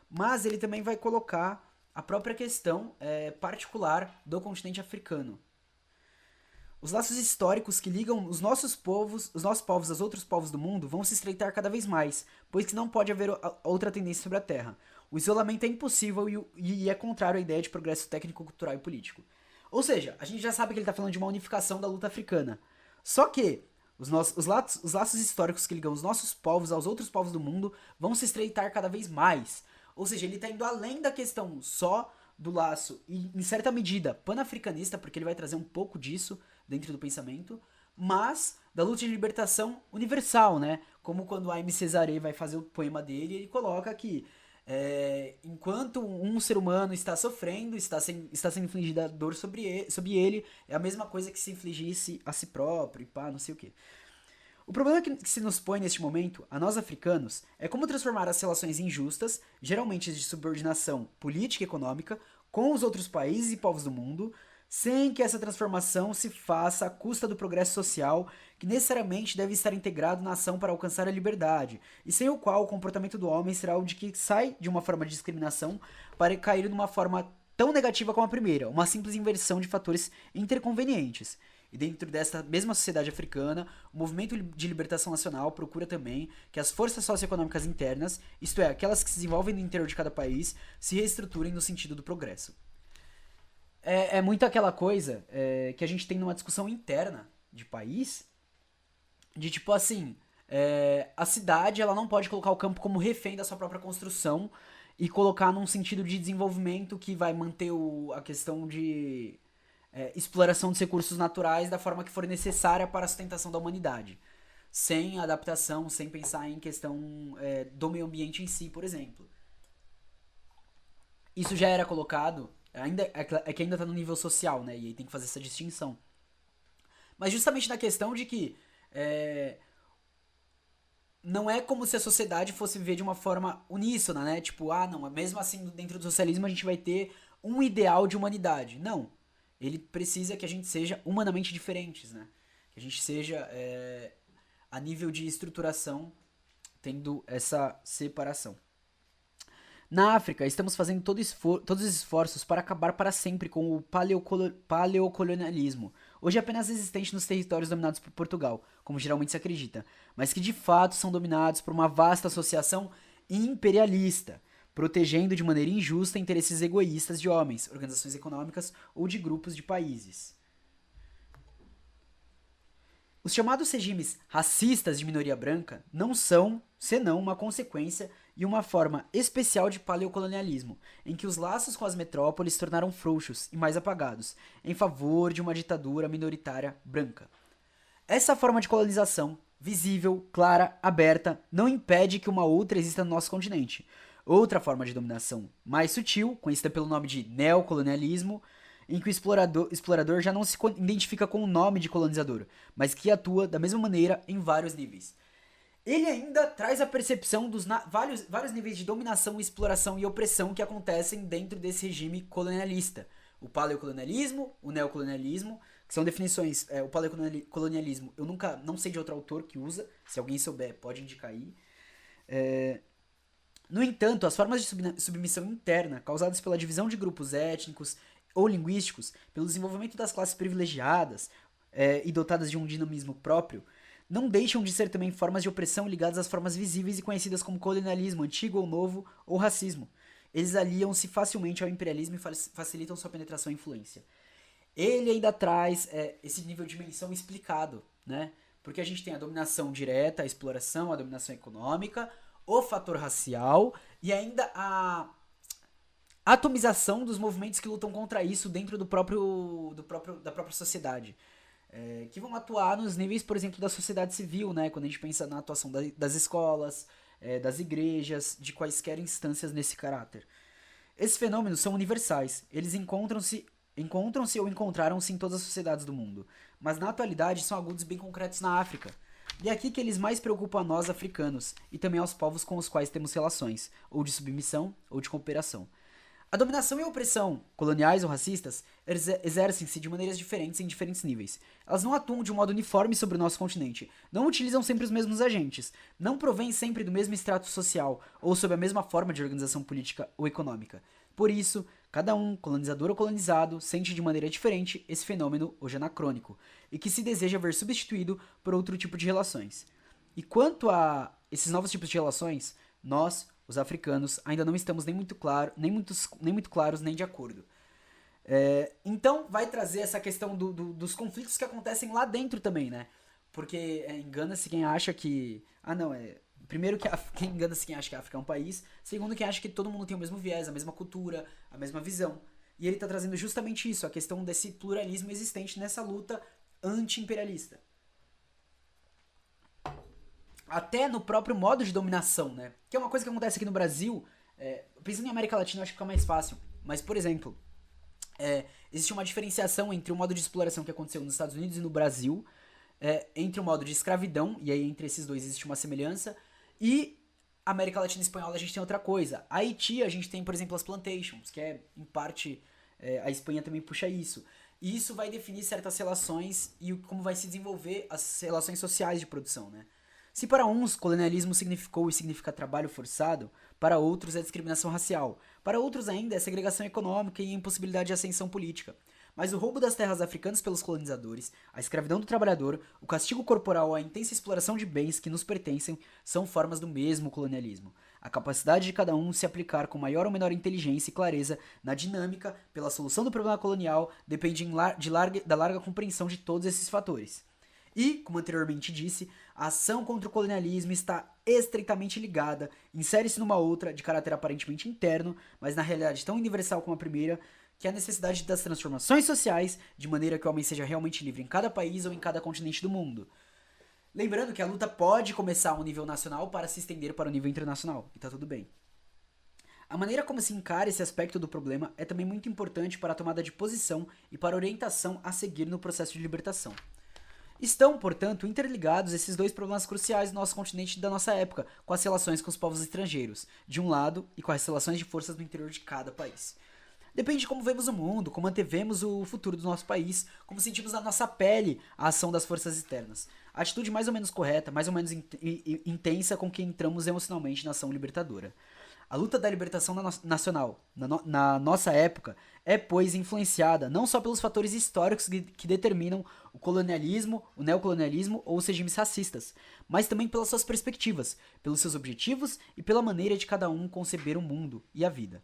mas ele também vai colocar a própria questão particular do continente africano. Os laços históricos que ligam os nossos povos aos outros povos do mundo vão se estreitar cada vez mais, pois que não pode haver outra tendência sobre a Terra. O isolamento é impossível e é contrário à ideia de progresso técnico, cultural e político. Ou seja, a gente já sabe que ele está falando de uma unificação da luta africana. Só que os laços históricos que ligam os nossos povos aos outros povos do mundo vão se estreitar cada vez mais. Ou seja, ele está indo além da questão só do laço, e em certa medida panafricanista, porque ele vai trazer um pouco disso dentro do pensamento, mas da luta de libertação universal, né? Como quando a M. Cesare vai fazer o poema dele, ele coloca que enquanto um ser humano está sofrendo, está sendo infligida dor sobre ele, é a mesma coisa que se infligisse a si próprio, e pá, não sei o que. O problema que se nos põe neste momento, a nós africanos, é como transformar as relações injustas, geralmente de subordinação política e econômica, com os outros países e povos do mundo, sem que essa transformação se faça à custa do progresso social, que necessariamente deve estar integrado na ação para alcançar a liberdade, e sem o qual o comportamento do homem será o de que sai de uma forma de discriminação para cair numa forma tão negativa como a primeira, uma simples inversão de fatores interconvenientes. E dentro desta mesma sociedade africana, o movimento de libertação nacional procura também que as forças socioeconômicas internas, isto é, aquelas que se desenvolvem no interior de cada país, se reestruturem no sentido do progresso. É muito aquela coisa que a gente tem numa discussão interna de país, de tipo assim, a cidade ela não pode colocar o campo como refém da sua própria construção e colocar num sentido de desenvolvimento que vai manter a questão de exploração dos recursos naturais da forma que for necessária para a sustentação da humanidade. Sem adaptação, sem pensar em questão do meio ambiente em si, por exemplo. Isso já era colocado, é que ainda está no nível social, né? E aí tem que fazer essa distinção. Mas justamente na questão de que não é como se a sociedade fosse viver de uma forma uníssona, né? Tipo, não, mesmo assim dentro do socialismo a gente vai ter um ideal de humanidade. Não. Ele precisa que a gente seja humanamente diferentes, né? Que a gente seja, a nível de estruturação, tendo essa separação. Na África, estamos fazendo todos os esforços para acabar para sempre com o paleocolonialismo, hoje apenas existente nos territórios dominados por Portugal, como geralmente se acredita, mas que de fato são dominados por uma vasta associação imperialista, protegendo de maneira injusta interesses egoístas de homens, organizações econômicas ou de grupos de países. Os chamados regimes racistas de minoria branca não são, senão, uma consequência e uma forma especial de paleocolonialismo, em que os laços com as metrópoles se tornaram frouxos e mais apagados, em favor de uma ditadura minoritária branca. Essa forma de colonização, visível, clara, aberta, não impede que uma outra exista no nosso continente. Outra forma de dominação, mais sutil, conhecida pelo nome de neocolonialismo, em que o explorador já não se identifica com o nome de colonizador, mas que atua da mesma maneira em vários níveis. Ele ainda traz a percepção dos vários níveis de dominação, exploração e opressão que acontecem dentro desse regime colonialista. O paleocolonialismo, o neocolonialismo, que são definições. O paleocolonialismo, eu não sei de outro autor que usa, se alguém souber pode indicar aí. No entanto, as formas de submissão interna, causadas pela divisão de grupos étnicos ou linguísticos, pelo desenvolvimento das classes privilegiadas e dotadas de um dinamismo próprio, não deixam de ser também formas de opressão ligadas às formas visíveis e conhecidas como colonialismo, antigo ou novo, ou racismo. Eles aliam-se facilmente ao imperialismo e facilitam sua penetração e influência. Ele ainda traz esse nível de dimensão explicado, né? Porque a gente tem a dominação direta, a exploração, a dominação econômica, o fator racial e ainda a atomização dos movimentos que lutam contra isso dentro da própria sociedade. Que vão atuar nos níveis, por exemplo, da sociedade civil, né? Quando a gente pensa na atuação das escolas, das igrejas, de quaisquer instâncias nesse caráter. Esses fenômenos são universais, eles encontram-se ou encontraram-se em todas as sociedades do mundo, mas na atualidade são agudos bem concretos na África. E é aqui que eles mais preocupam a nós africanos, e também aos povos com os quais temos relações, ou de submissão, ou de cooperação. A dominação e a opressão, coloniais ou racistas, exercem-se de maneiras diferentes em diferentes níveis. Elas não atuam de um modo uniforme sobre o nosso continente, não utilizam sempre os mesmos agentes, não provêm sempre do mesmo extrato social ou sob a mesma forma de organização política ou econômica. Por isso, cada um, colonizador ou colonizado, sente de maneira diferente esse fenômeno hoje anacrônico, e que se deseja ver substituído por outro tipo de relações. E quanto a esses novos tipos de relações, nós, os africanos, ainda não estamos nem muito claros nem de acordo. Então vai trazer essa questão dos conflitos que acontecem lá dentro também, né? Porque engana-se quem acha que... Primeiro, quem engana-se quem acha que a África é um país. Segundo, quem acha que todo mundo tem o mesmo viés, a mesma cultura, a mesma visão. E ele tá trazendo justamente isso, a questão desse pluralismo existente nessa luta anti-imperialista. Até no próprio modo de dominação, né? Que é uma coisa que acontece aqui no Brasil. Pensando em América Latina, eu acho que fica mais fácil. Mas, por exemplo, existe uma diferenciação entre o modo de exploração que aconteceu nos Estados Unidos e no Brasil, entre o modo de escravidão, e aí entre esses dois existe uma semelhança, e América Latina e Espanhola a gente tem outra coisa. A Haiti a gente tem, por exemplo, as plantations, que em parte, a Espanha também puxa isso. E isso vai definir certas relações e como vai se desenvolver as relações sociais de produção, né? Se para uns colonialismo significou e significa trabalho forçado, para outros é discriminação racial. Para outros ainda é segregação econômica e impossibilidade de ascensão política. Mas o roubo das terras africanas pelos colonizadores, a escravidão do trabalhador, o castigo corporal ou a intensa exploração de bens que nos pertencem são formas do mesmo colonialismo. A capacidade de cada um se aplicar com maior ou menor inteligência e clareza na dinâmica pela solução do problema colonial depende da larga compreensão de todos esses fatores. E, como anteriormente disse, a ação contra o colonialismo está estreitamente ligada, insere-se numa outra, de caráter aparentemente interno, mas na realidade tão universal como a primeira, que é a necessidade das transformações sociais, de maneira que o homem seja realmente livre em cada país ou em cada continente do mundo. Lembrando que a luta pode começar a um nível nacional para se estender para o nível internacional, e tá tudo bem. A maneira como se encara esse aspecto do problema é também muito importante para a tomada de posição e para a orientação a seguir no processo de libertação. Estão, portanto, interligados esses dois problemas cruciais do nosso continente e da nossa época, com as relações com os povos estrangeiros, de um lado, e com as relações de forças no interior de cada país. Depende de como vemos o mundo, como antevemos o futuro do nosso país, como sentimos na nossa pele a ação das forças externas. A atitude mais ou menos correta, mais ou menos intensa com que entramos emocionalmente na ação libertadora. A luta da libertação nacional, na nossa época, é, pois, influenciada não só pelos fatores históricos que determinam o colonialismo, o neocolonialismo ou os regimes racistas, mas também pelas suas perspectivas, pelos seus objetivos e pela maneira de cada um conceber o mundo e a vida.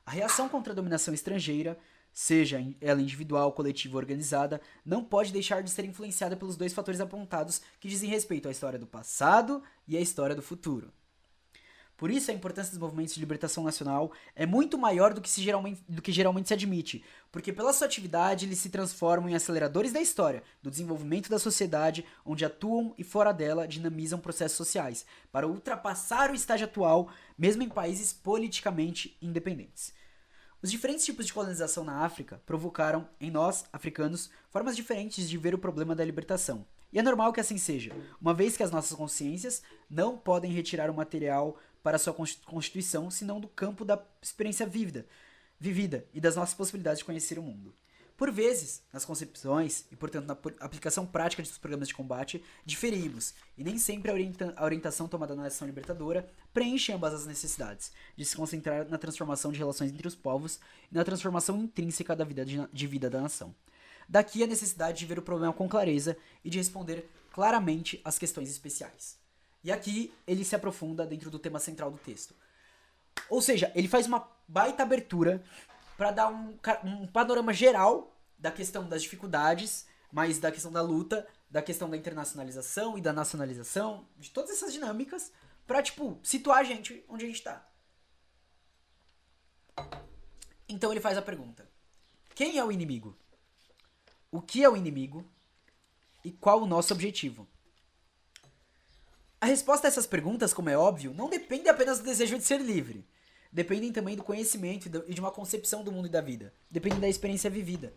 A reação contra a dominação estrangeira, seja ela individual, coletiva ou organizada, não pode deixar de ser influenciada pelos dois fatores apontados que dizem respeito à história do passado e à história do futuro. Por isso, a importância dos movimentos de libertação nacional é muito maior do que geralmente se admite, porque pela sua atividade eles se transformam em aceleradores da história, do desenvolvimento da sociedade, onde atuam e fora dela dinamizam processos sociais, para ultrapassar o estágio atual, mesmo em países politicamente independentes. Os diferentes tipos de colonização na África provocaram, em nós, africanos, formas diferentes de ver o problema da libertação. E é normal que assim seja, uma vez que as nossas consciências não podem retirar o material para sua constituição, senão do campo da experiência vivida e das nossas possibilidades de conhecer o mundo. Por vezes, nas concepções e, portanto, na aplicação prática dos programas de combate, diferimos, e nem sempre a orientação tomada na ação libertadora preenche ambas as necessidades, de se concentrar na transformação de relações entre os povos e na transformação intrínseca da vida da nação. Daqui a necessidade de ver o problema com clareza e de responder claramente às questões especiais. E aqui ele se aprofunda dentro do tema central do texto. Ou seja, ele faz uma baita abertura para dar um panorama geral da questão das dificuldades, mas da questão da luta, da questão da internacionalização e da nacionalização, de todas essas dinâmicas, pra, situar a gente onde a gente tá. Então ele faz a pergunta: quem é o inimigo? O que é o inimigo? E qual o nosso objetivo? A resposta a essas perguntas, como é óbvio, não depende apenas do desejo de ser livre. Dependem também do conhecimento e de uma concepção do mundo e da vida. Dependem da experiência vivida.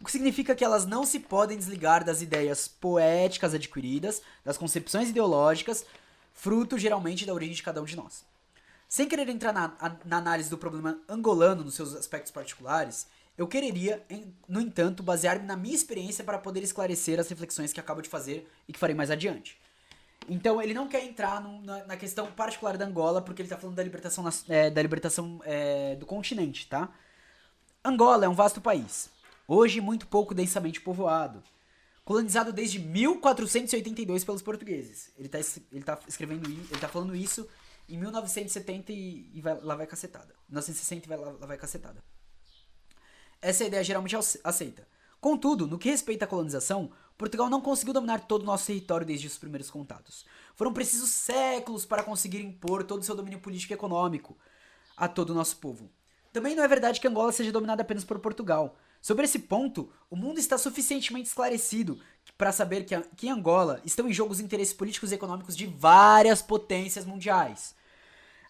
O que significa que elas não se podem desligar das ideias poéticas adquiridas, das concepções ideológicas, fruto geralmente da origem de cada um de nós. Sem querer entrar na análise do problema angolano nos seus aspectos particulares, eu quereria, no entanto, basear-me na minha experiência para poder esclarecer as reflexões que acabo de fazer e que farei mais adiante. Então, ele não quer entrar na questão particular da Angola, porque ele está falando da libertação do continente, tá? Angola é um vasto país, hoje muito pouco densamente povoado, colonizado desde 1482 pelos portugueses. Ele tá falando isso em 1970 e lá vai cacetada. 1960 e lá vai cacetada. Essa é a ideia geralmente aceita. Contudo, no que respeita à colonização, Portugal não conseguiu dominar todo o nosso território desde os primeiros contatos. Foram precisos séculos para conseguir impor todo o seu domínio político e econômico a todo o nosso povo. Também não é verdade que Angola seja dominada apenas por Portugal. Sobre esse ponto, o mundo está suficientemente esclarecido para saber que em Angola estão em jogo os interesses políticos e econômicos de várias potências mundiais.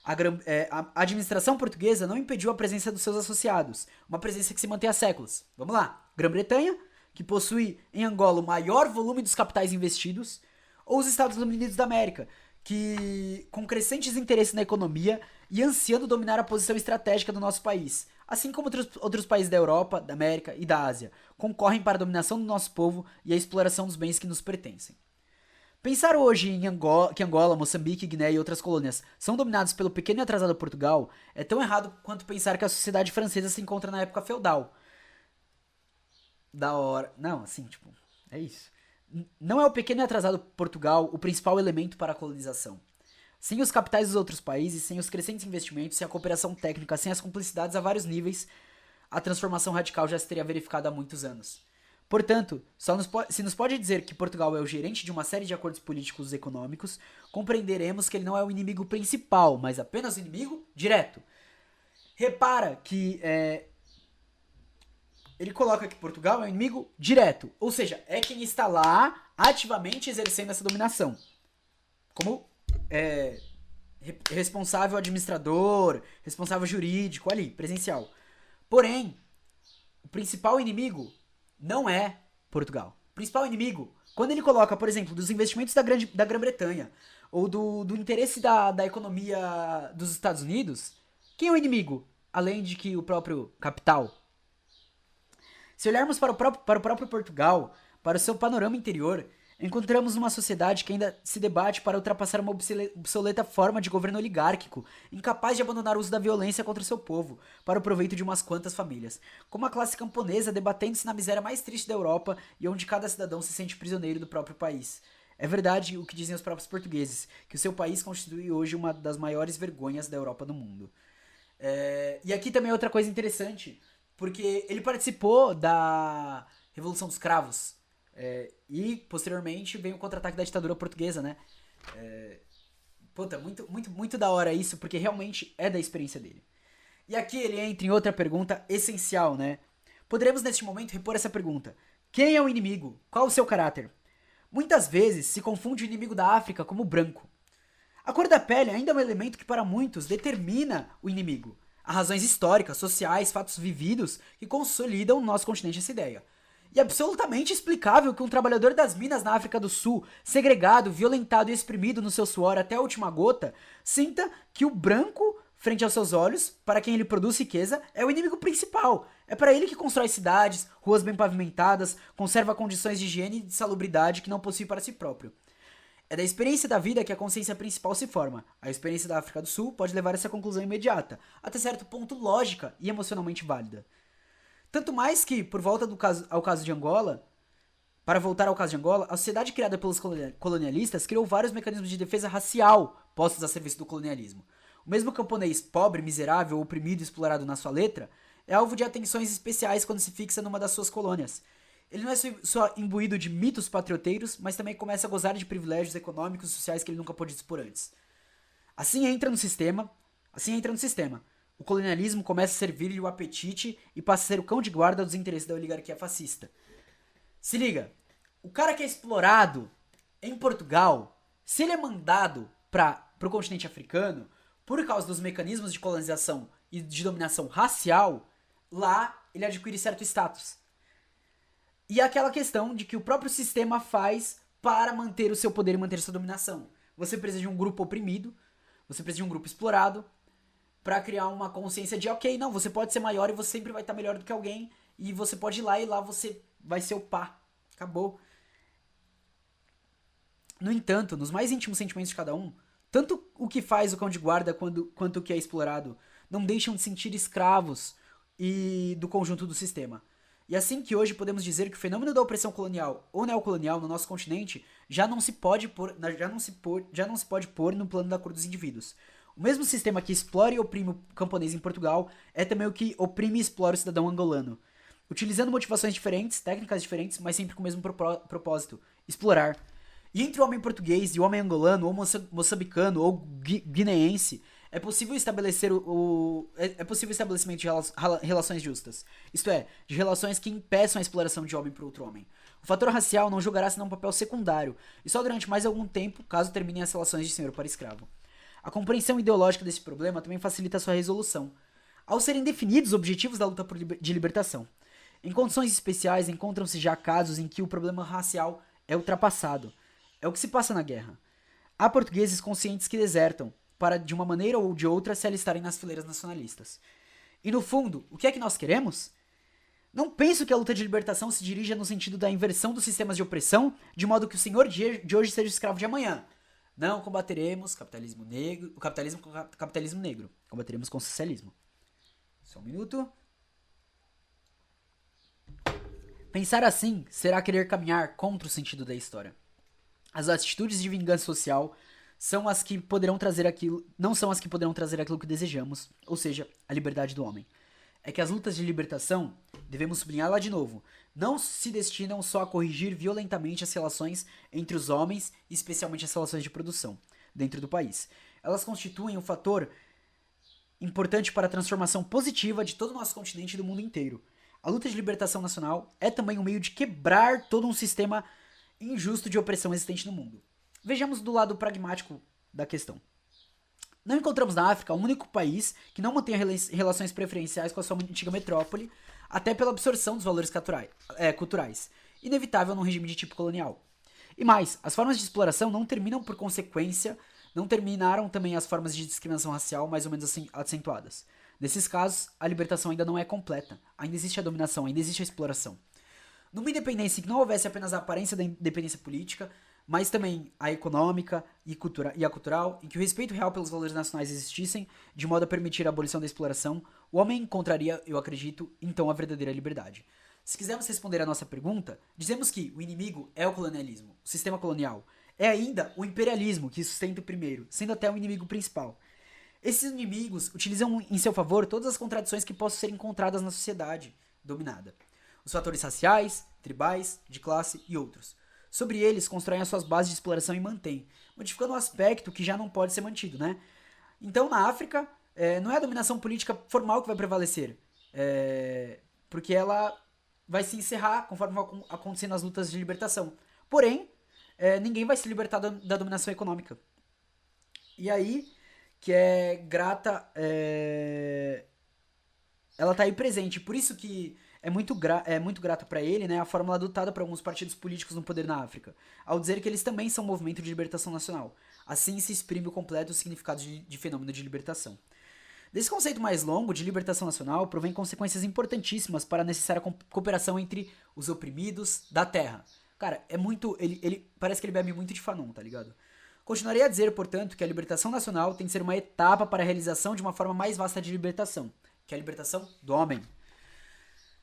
A administração portuguesa não impediu a presença dos seus associados, uma presença que se mantém há séculos. Vamos lá. Grã-Bretanha, que possui em Angola o maior volume dos capitais investidos, ou os Estados Unidos da América, que com crescentes interesses na economia e ansiando dominar a posição estratégica do nosso país, assim como outros países da Europa, da América e da Ásia, concorrem para a dominação do nosso povo e a exploração dos bens que nos pertencem. Pensar hoje que Angola, Moçambique, Guiné e outras colônias são dominados pelo pequeno e atrasado Portugal é tão errado quanto pensar que a sociedade francesa se encontra na época feudal. Da hora. Não, assim, tipo, é isso. Não é o pequeno e atrasado Portugal o principal elemento para a colonização. Sem os capitais dos outros países, sem os crescentes investimentos, sem a cooperação técnica, sem as cumplicidades a vários níveis, a transformação radical já se teria verificado há muitos anos. Portanto, se nos pode dizer que Portugal é o gerente de uma série de acordos políticos e econômicos, compreenderemos que ele não é o inimigo principal, mas apenas o inimigo direto. Repara que ele coloca que Portugal é o inimigo direto, ou seja, é quem está lá ativamente exercendo essa dominação. Como responsável administrador, responsável jurídico, ali, presencial. Porém, o principal inimigo não é Portugal. O principal inimigo, quando ele coloca, por exemplo, dos investimentos da Grã-Bretanha, ou do interesse da economia dos Estados Unidos, quem é o inimigo? Além de que o próprio capital. Se olharmos para o próprio Portugal, para o seu panorama interior, encontramos uma sociedade que ainda se debate para ultrapassar uma obsoleta forma de governo oligárquico, incapaz de abandonar o uso da violência contra o seu povo, para o proveito de umas quantas famílias, como a classe camponesa debatendo-se na miséria mais triste da Europa e onde cada cidadão se sente prisioneiro do próprio país. É verdade o que dizem os próprios portugueses, que o seu país constitui hoje uma das maiores vergonhas da Europa do mundo. E aqui também é outra coisa interessante, porque ele participou da Revolução dos Cravos, e posteriormente vem o contra-ataque da ditadura portuguesa, né? Muito da hora isso, porque realmente é da experiência dele. E aqui ele entra em outra pergunta essencial, né? Poderemos neste momento repor essa pergunta: quem é o inimigo? Qual o seu caráter? Muitas vezes se confunde o inimigo da África como branco. A cor da pele ainda é um elemento que para muitos determina o inimigo. Há razões históricas, sociais, fatos vividos que consolidam no nosso continente essa ideia. E é absolutamente explicável que um trabalhador das minas na África do Sul, segregado, violentado e exprimido no seu suor até a última gota, sinta que o branco, frente aos seus olhos, para quem ele produz riqueza, é o inimigo principal. É para ele que constrói cidades, ruas bem pavimentadas, conserva condições de higiene e de salubridade que não possui para si próprio. É da experiência da vida que a consciência principal se forma. A experiência da África do Sul pode levar a essa conclusão imediata, até certo ponto lógica e emocionalmente válida. Tanto mais que, para voltar ao caso de Angola, a sociedade criada pelos colonialistas criou vários mecanismos de defesa racial postos a serviço do colonialismo. O mesmo camponês pobre, miserável, oprimido e explorado na sua letra é alvo de atenções especiais quando se fixa numa das suas colônias. Ele não é só imbuído de mitos patrioteiros, mas também começa a gozar de privilégios econômicos e sociais que ele nunca pôde dispor antes. Assim entra no sistema. O colonialismo começa a servir-lhe o apetite e passa a ser o cão de guarda dos interesses da oligarquia fascista. Se liga, o cara que é explorado em Portugal Se ele é mandado pro continente africano, por causa dos mecanismos de colonização e de dominação racial, lá ele adquire certo status. E aquela questão de que o próprio sistema faz para manter o seu poder e manter sua dominação. Você precisa de um grupo oprimido, você precisa de um grupo explorado, pra criar uma consciência de, ok, não, você pode ser maior e você sempre vai estar melhor do que alguém, e você pode ir lá e lá você vai ser o pá. Acabou. No entanto, nos mais íntimos sentimentos de cada um, tanto o que faz o cão de guarda quanto o que é explorado não deixam de sentir escravos e do conjunto do sistema. E assim que hoje podemos dizer que o fenômeno da opressão colonial ou neocolonial no nosso continente já não se pode pôr no plano da cor dos indivíduos. O mesmo sistema que explora e oprime o camponês em Portugal é também o que oprime e explora o cidadão angolano. Utilizando motivações diferentes, técnicas diferentes, mas sempre com o mesmo propósito: explorar. E entre o homem português e o homem angolano, ou moçambicano, ou guineense, é possível estabelecer o estabelecimento de relações justas. Isto é, de relações que impeçam a exploração de homem por outro homem. O fator racial não jogará senão um papel secundário, e só durante mais algum tempo, caso terminem as relações de senhor para escravo. A compreensão ideológica desse problema também facilita sua resolução, ao serem definidos os objetivos da luta de libertação. Em condições especiais, encontram-se já casos em que o problema racial é ultrapassado. É o que se passa na guerra. Há portugueses conscientes que desertam, para de uma maneira ou de outra se alistarem nas fileiras nacionalistas. E no fundo, o que é que nós queremos? Não penso que a luta de libertação se dirija no sentido da inversão dos sistemas de opressão, de modo que o senhor de hoje seja o escravo de amanhã. Não combateremos o capitalismo com o capitalismo negro. Combateremos com o socialismo. Só um minuto. Pensar assim será querer caminhar contra o sentido da história. As atitudes de vingança social são as que poderão trazer aquilo, não são as que poderão trazer aquilo que desejamos, ou seja, a liberdade do homem. É que as lutas de libertação, devemos sublinhar lá de novo, não se destinam só a corrigir violentamente as relações entre os homens, e especialmente as relações de produção, dentro do país. Elas constituem um fator importante para a transformação positiva de todo o nosso continente e do mundo inteiro. A luta de libertação nacional é também um meio de quebrar todo um sistema injusto de opressão existente no mundo. Vejamos do lado pragmático da questão. Não encontramos na África um único país que não mantenha relações preferenciais com a sua antiga metrópole, até pela absorção dos valores culturais, inevitável num regime de tipo colonial. E mais, as formas de exploração não terminaram também as formas de discriminação racial mais ou menos assim acentuadas. Nesses casos, a libertação ainda não é completa, ainda existe a dominação, ainda existe a exploração. Numa independência em que não houvesse apenas a aparência da independência política, mas também a econômica e a cultural, em que o respeito real pelos valores nacionais existissem, de modo a permitir a abolição da exploração, o homem encontraria, eu acredito, então a verdadeira liberdade. Se quisermos responder a nossa pergunta, dizemos que o inimigo é o colonialismo, o sistema colonial. É ainda o imperialismo que sustenta o primeiro, sendo até o inimigo principal. Esses inimigos utilizam em seu favor todas as contradições que possam ser encontradas na sociedade dominada. Os fatores raciais, tribais, de classe e outros. Sobre eles, constroem as suas bases de exploração e mantêm, modificando um aspecto que já não pode ser mantido, né? Então, na África, não é a dominação política formal que vai prevalecer, porque ela vai se encerrar conforme vão acontecendo as lutas de libertação. Porém, ninguém vai se libertar da dominação econômica. E aí, que é grata, ela tá aí presente. Por isso que é muito grato para ele, né, a fórmula adotada por alguns partidos políticos no poder na África, ao dizer que eles também são um movimento de libertação nacional. Assim se exprime o completo significado de fenômeno de libertação. Desse conceito mais longo de libertação nacional provém consequências importantíssimas para a necessária cooperação entre os oprimidos da terra. Cara, é muito... Ele parece que ele bebe muito de Fanon, tá ligado? Continuarei a dizer, portanto, que a libertação nacional tem que ser uma etapa para a realização de uma forma mais vasta de libertação, que é a libertação do homem.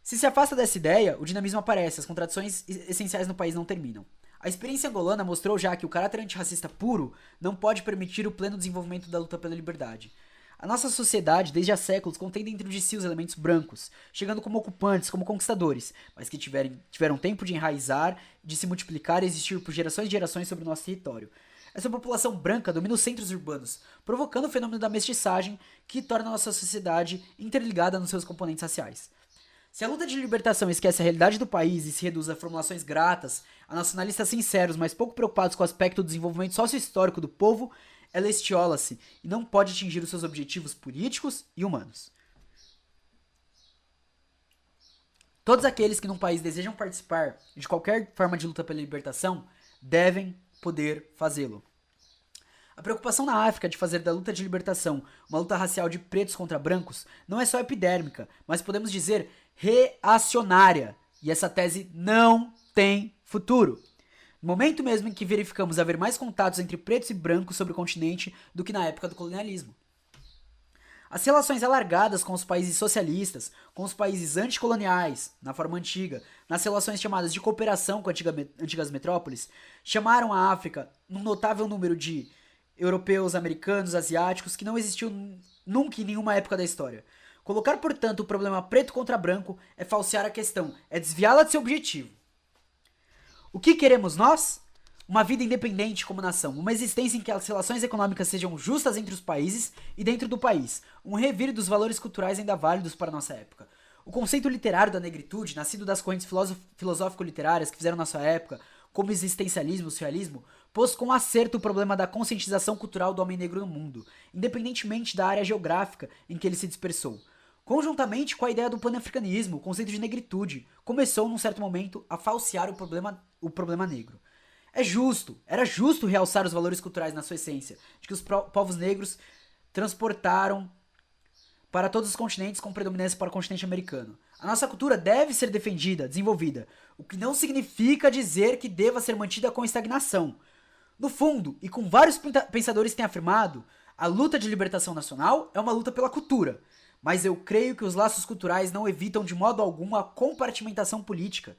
Se afasta dessa ideia, o dinamismo aparece, as contradições essenciais no país não terminam. A experiência angolana mostrou já que o caráter antirracista puro não pode permitir o pleno desenvolvimento da luta pela liberdade. A nossa sociedade, desde há séculos, contém dentro de si os elementos brancos, chegando como ocupantes, como conquistadores, mas que tiveram tempo de enraizar, de se multiplicar e existir por gerações e gerações sobre o nosso território. Essa população branca domina os centros urbanos, provocando o fenômeno da mestiçagem que torna a nossa sociedade interligada nos seus componentes raciais. Se a luta de libertação esquece a realidade do país e se reduz a formulações gratas, a nacionalistas sinceros, mas pouco preocupados com o aspecto do desenvolvimento socio-histórico do povo, ela estiola-se e não pode atingir os seus objetivos políticos e humanos. Todos aqueles que num país desejam participar de qualquer forma de luta pela libertação devem poder fazê-lo. A preocupação na África de fazer da luta de libertação uma luta racial de pretos contra brancos não é só epidérmica, mas podemos dizer reacionária, e essa tese não tem futuro. No momento mesmo em que verificamos haver mais contatos entre pretos e brancos sobre o continente do que na época do colonialismo. As relações alargadas com os países socialistas, com os países anticoloniais, na forma antiga, nas relações chamadas de cooperação com antigas metrópoles, chamaram a África num notável número de europeus, americanos, asiáticos, que não existiu nunca em nenhuma época da história. Colocar, portanto, o problema preto contra branco é falsear a questão, é desviá-la de seu objetivo. O que queremos nós? Uma vida independente como nação, uma existência em que as relações econômicas sejam justas entre os países e dentro do país, um revir dos valores culturais ainda válidos para a nossa época. O conceito literário da negritude, nascido das correntes filosófico-literárias que fizeram na sua época, como existencialismo e socialismo, pôs com acerto o problema da conscientização cultural do homem negro no mundo, independentemente da área geográfica em que ele se dispersou. Conjuntamente com a ideia do panafricanismo, o conceito de negritude começou, num certo momento, a falsear o problema negro. Era justo realçar os valores culturais na sua essência, de que os povos negros transportaram para todos os continentes com predominância para o continente americano. A nossa cultura deve ser defendida, desenvolvida, o que não significa dizer que deva ser mantida com estagnação. No fundo, e com vários pensadores têm afirmado, a luta de libertação nacional é uma luta pela cultura, mas eu creio que os laços culturais não evitam de modo algum a compartimentação política.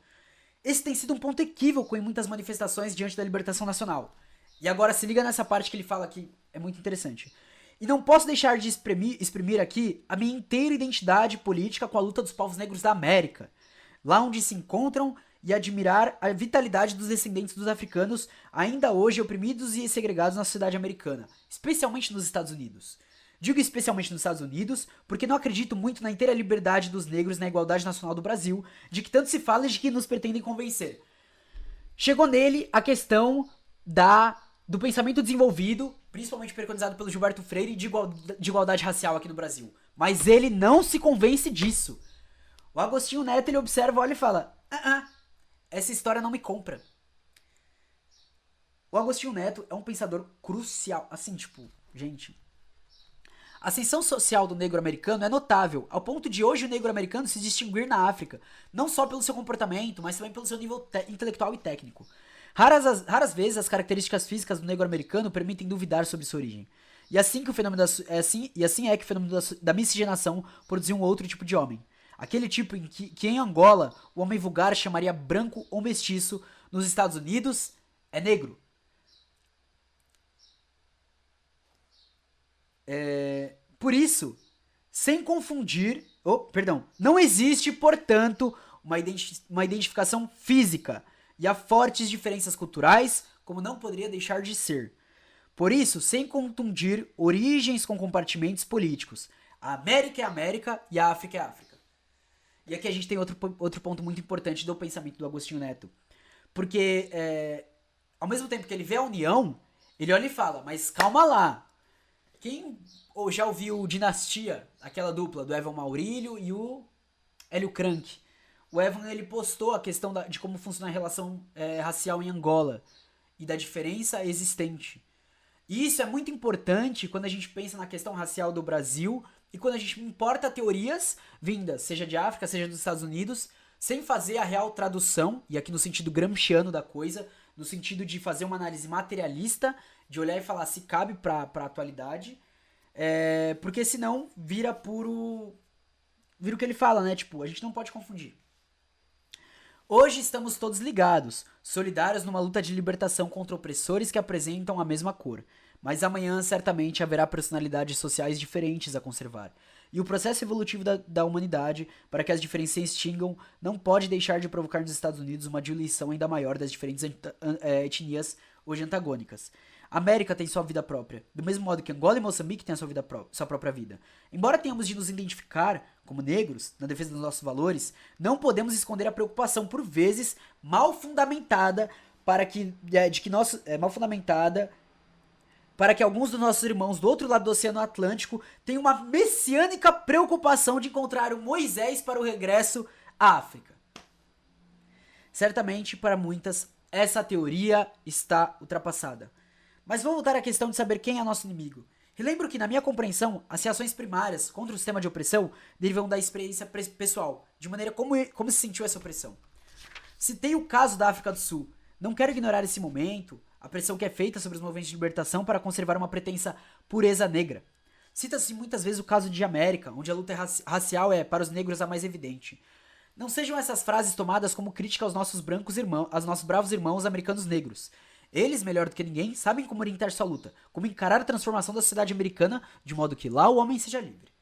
Esse tem sido um ponto equívoco em muitas manifestações diante da libertação nacional. E agora se liga nessa parte que ele fala aqui, é muito interessante. E não posso deixar de exprimir aqui a minha inteira identidade política com a luta dos povos negros da América, lá onde se encontram, e admirar a vitalidade dos descendentes dos africanos ainda hoje oprimidos e segregados na sociedade americana, especialmente nos Estados Unidos. Digo especialmente nos Estados Unidos, porque não acredito muito na inteira liberdade dos negros na igualdade nacional do Brasil, de que tanto se fala e de que nos pretendem convencer. Chegou nele a questão do pensamento desenvolvido, principalmente preconizado pelo Gilberto Freire, de igualdade racial aqui no Brasil. Mas ele não se convence disso. O Agostinho Neto, ele observa, olha e fala, essa história não me compra. O Agostinho Neto é um pensador crucial, assim, tipo, gente... A ascensão social do negro americano é notável, ao ponto de hoje o negro americano se distinguir na África, não só pelo seu comportamento, mas também pelo seu nível intelectual e técnico. Raras vezes as características físicas do negro americano permitem duvidar sobre sua origem. E assim é que o fenômeno da miscigenação produziu um outro tipo de homem. Aquele tipo que em Angola o homem vulgar chamaria branco ou mestiço, nos Estados Unidos é negro. Por isso, sem confundir... não existe, portanto, uma identificação física, e há fortes diferenças culturais, como não poderia deixar de ser. Por isso, sem confundir origens com compartimentos políticos. A América é a América e a África é a África. E aqui a gente tem outro ponto muito importante do pensamento do Agostinho Neto. Porque, ao mesmo tempo que ele vê a união, ele olha e fala, mas calma lá. Quem já ouviu Dinastia, aquela dupla do Evan Maurílio e o Hélio Crank? O Evan, ele postou a questão de como funciona a relação racial em Angola e da diferença existente. E isso é muito importante quando a gente pensa na questão racial do Brasil e quando a gente importa teorias vindas, seja de África, seja dos Estados Unidos, sem fazer a real tradução, e aqui no sentido gramsciano da coisa, no sentido de fazer uma análise materialista, de olhar e falar se cabe pra atualidade, porque senão vira o que ele fala, né? Tipo, a gente não pode confundir. Hoje estamos todos ligados, solidários numa luta de libertação contra opressores que apresentam a mesma cor, mas amanhã certamente haverá personalidades sociais diferentes a conservar. E o processo evolutivo da humanidade, para que as diferenças se extingam, não pode deixar de provocar nos Estados Unidos uma diluição ainda maior das diferentes etnias hoje antagônicas. A América tem sua vida própria, do mesmo modo que Angola e Moçambique têm a sua própria vida. Embora tenhamos de nos identificar como negros, na defesa dos nossos valores, não podemos esconder a preocupação, por vezes, mal fundamentada, para que alguns dos nossos irmãos do outro lado do Oceano Atlântico tenham uma messiânica preocupação de encontrar um Moisés para o regresso à África. Certamente, para muitas, essa teoria está ultrapassada. Mas vou voltar à questão de saber quem é nosso inimigo. Relembro que, na minha compreensão, as reações primárias contra o sistema de opressão derivam da experiência pessoal, de maneira como se sentiu essa opressão. Citei o caso da África do Sul. Não quero ignorar esse momento, a pressão que é feita sobre os movimentos de libertação para conservar uma pretensa pureza negra. Cita-se muitas vezes o caso de América, onde a luta racial é, para os negros, a mais evidente. Não sejam essas frases tomadas como crítica aos nossos bravos irmãos americanos negros. Eles, melhor do que ninguém, sabem como orientar sua luta, como encarar a transformação da sociedade americana de modo que lá o homem seja livre.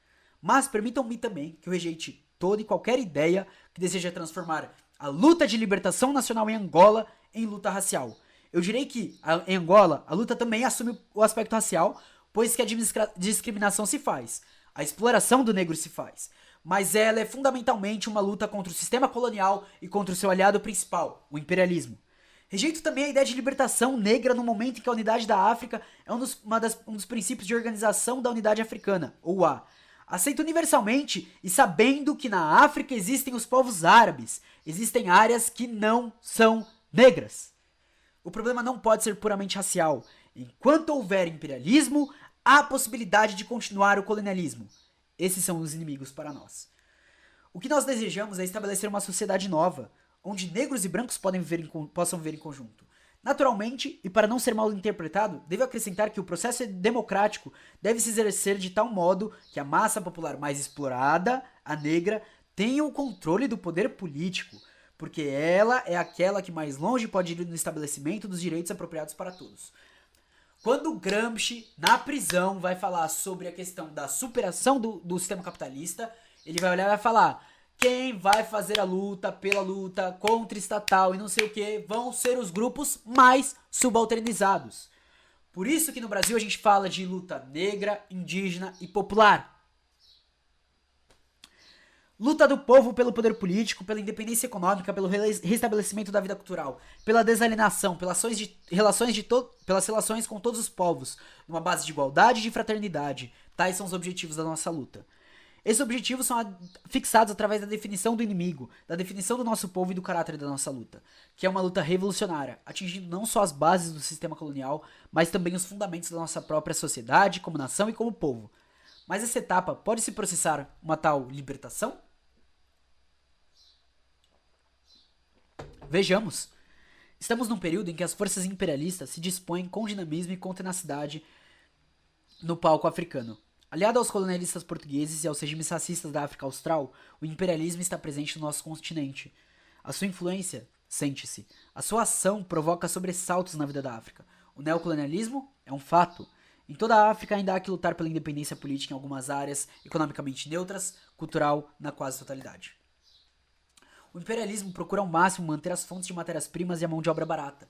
Mas permitam-me também que eu rejeite toda e qualquer ideia que deseja transformar a luta de libertação nacional em Angola em luta racial. Eu direi que, em Angola, a luta também assume o aspecto racial, pois que a discriminação se faz, a exploração do negro se faz. Mas ela é fundamentalmente uma luta contra o sistema colonial e contra o seu aliado principal, o imperialismo. Rejeito também a ideia de libertação negra no momento em que a unidade da África é um dos princípios de organização da unidade africana, ou A. Aceito universalmente e sabendo que na África existem os povos árabes, existem áreas que não são negras. O problema não pode ser puramente racial. Enquanto houver imperialismo, há possibilidade de continuar o colonialismo. Esses são os inimigos para nós. O que nós desejamos é estabelecer uma sociedade nova, onde negros e brancos possam viver em conjunto. Naturalmente, e para não ser mal interpretado, devo acrescentar que o processo democrático deve se exercer de tal modo que a massa popular mais explorada, a negra, tenha o controle do poder político, porque ela é aquela que mais longe pode ir no estabelecimento dos direitos apropriados para todos. Quando Gramsci, na prisão, vai falar sobre a questão da superação do sistema capitalista, ele vai olhar e vai falar: quem vai fazer a luta pela luta contra estatal e não sei o que vão ser os grupos mais subalternizados. Por isso que no Brasil a gente fala de luta negra, indígena e popular. Luta do povo pelo poder político, pela independência econômica, pelo restabelecimento da vida cultural, pela desalienação, pelas relações com todos os povos, numa base de igualdade e de fraternidade. Tais são os objetivos da nossa luta. Esses objetivos são fixados através da definição do inimigo, da definição do nosso povo e do caráter da nossa luta, que é uma luta revolucionária, atingindo não só as bases do sistema colonial, mas também os fundamentos da nossa própria sociedade, como nação e como povo. Mas essa etapa pode se processar uma tal libertação? Vejamos. Estamos num período em que as forças imperialistas se dispõem com dinamismo e com tenacidade no palco africano. Aliado aos colonialistas portugueses e aos regimes racistas da África Austral, o imperialismo está presente no nosso continente. A sua influência sente-se. A sua ação provoca sobressaltos na vida da África. O neocolonialismo é um fato. Em toda a África ainda há que lutar pela independência política em algumas áreas economicamente neutras, cultural na quase totalidade. O imperialismo procura ao máximo manter as fontes de matérias-primas e a mão de obra barata.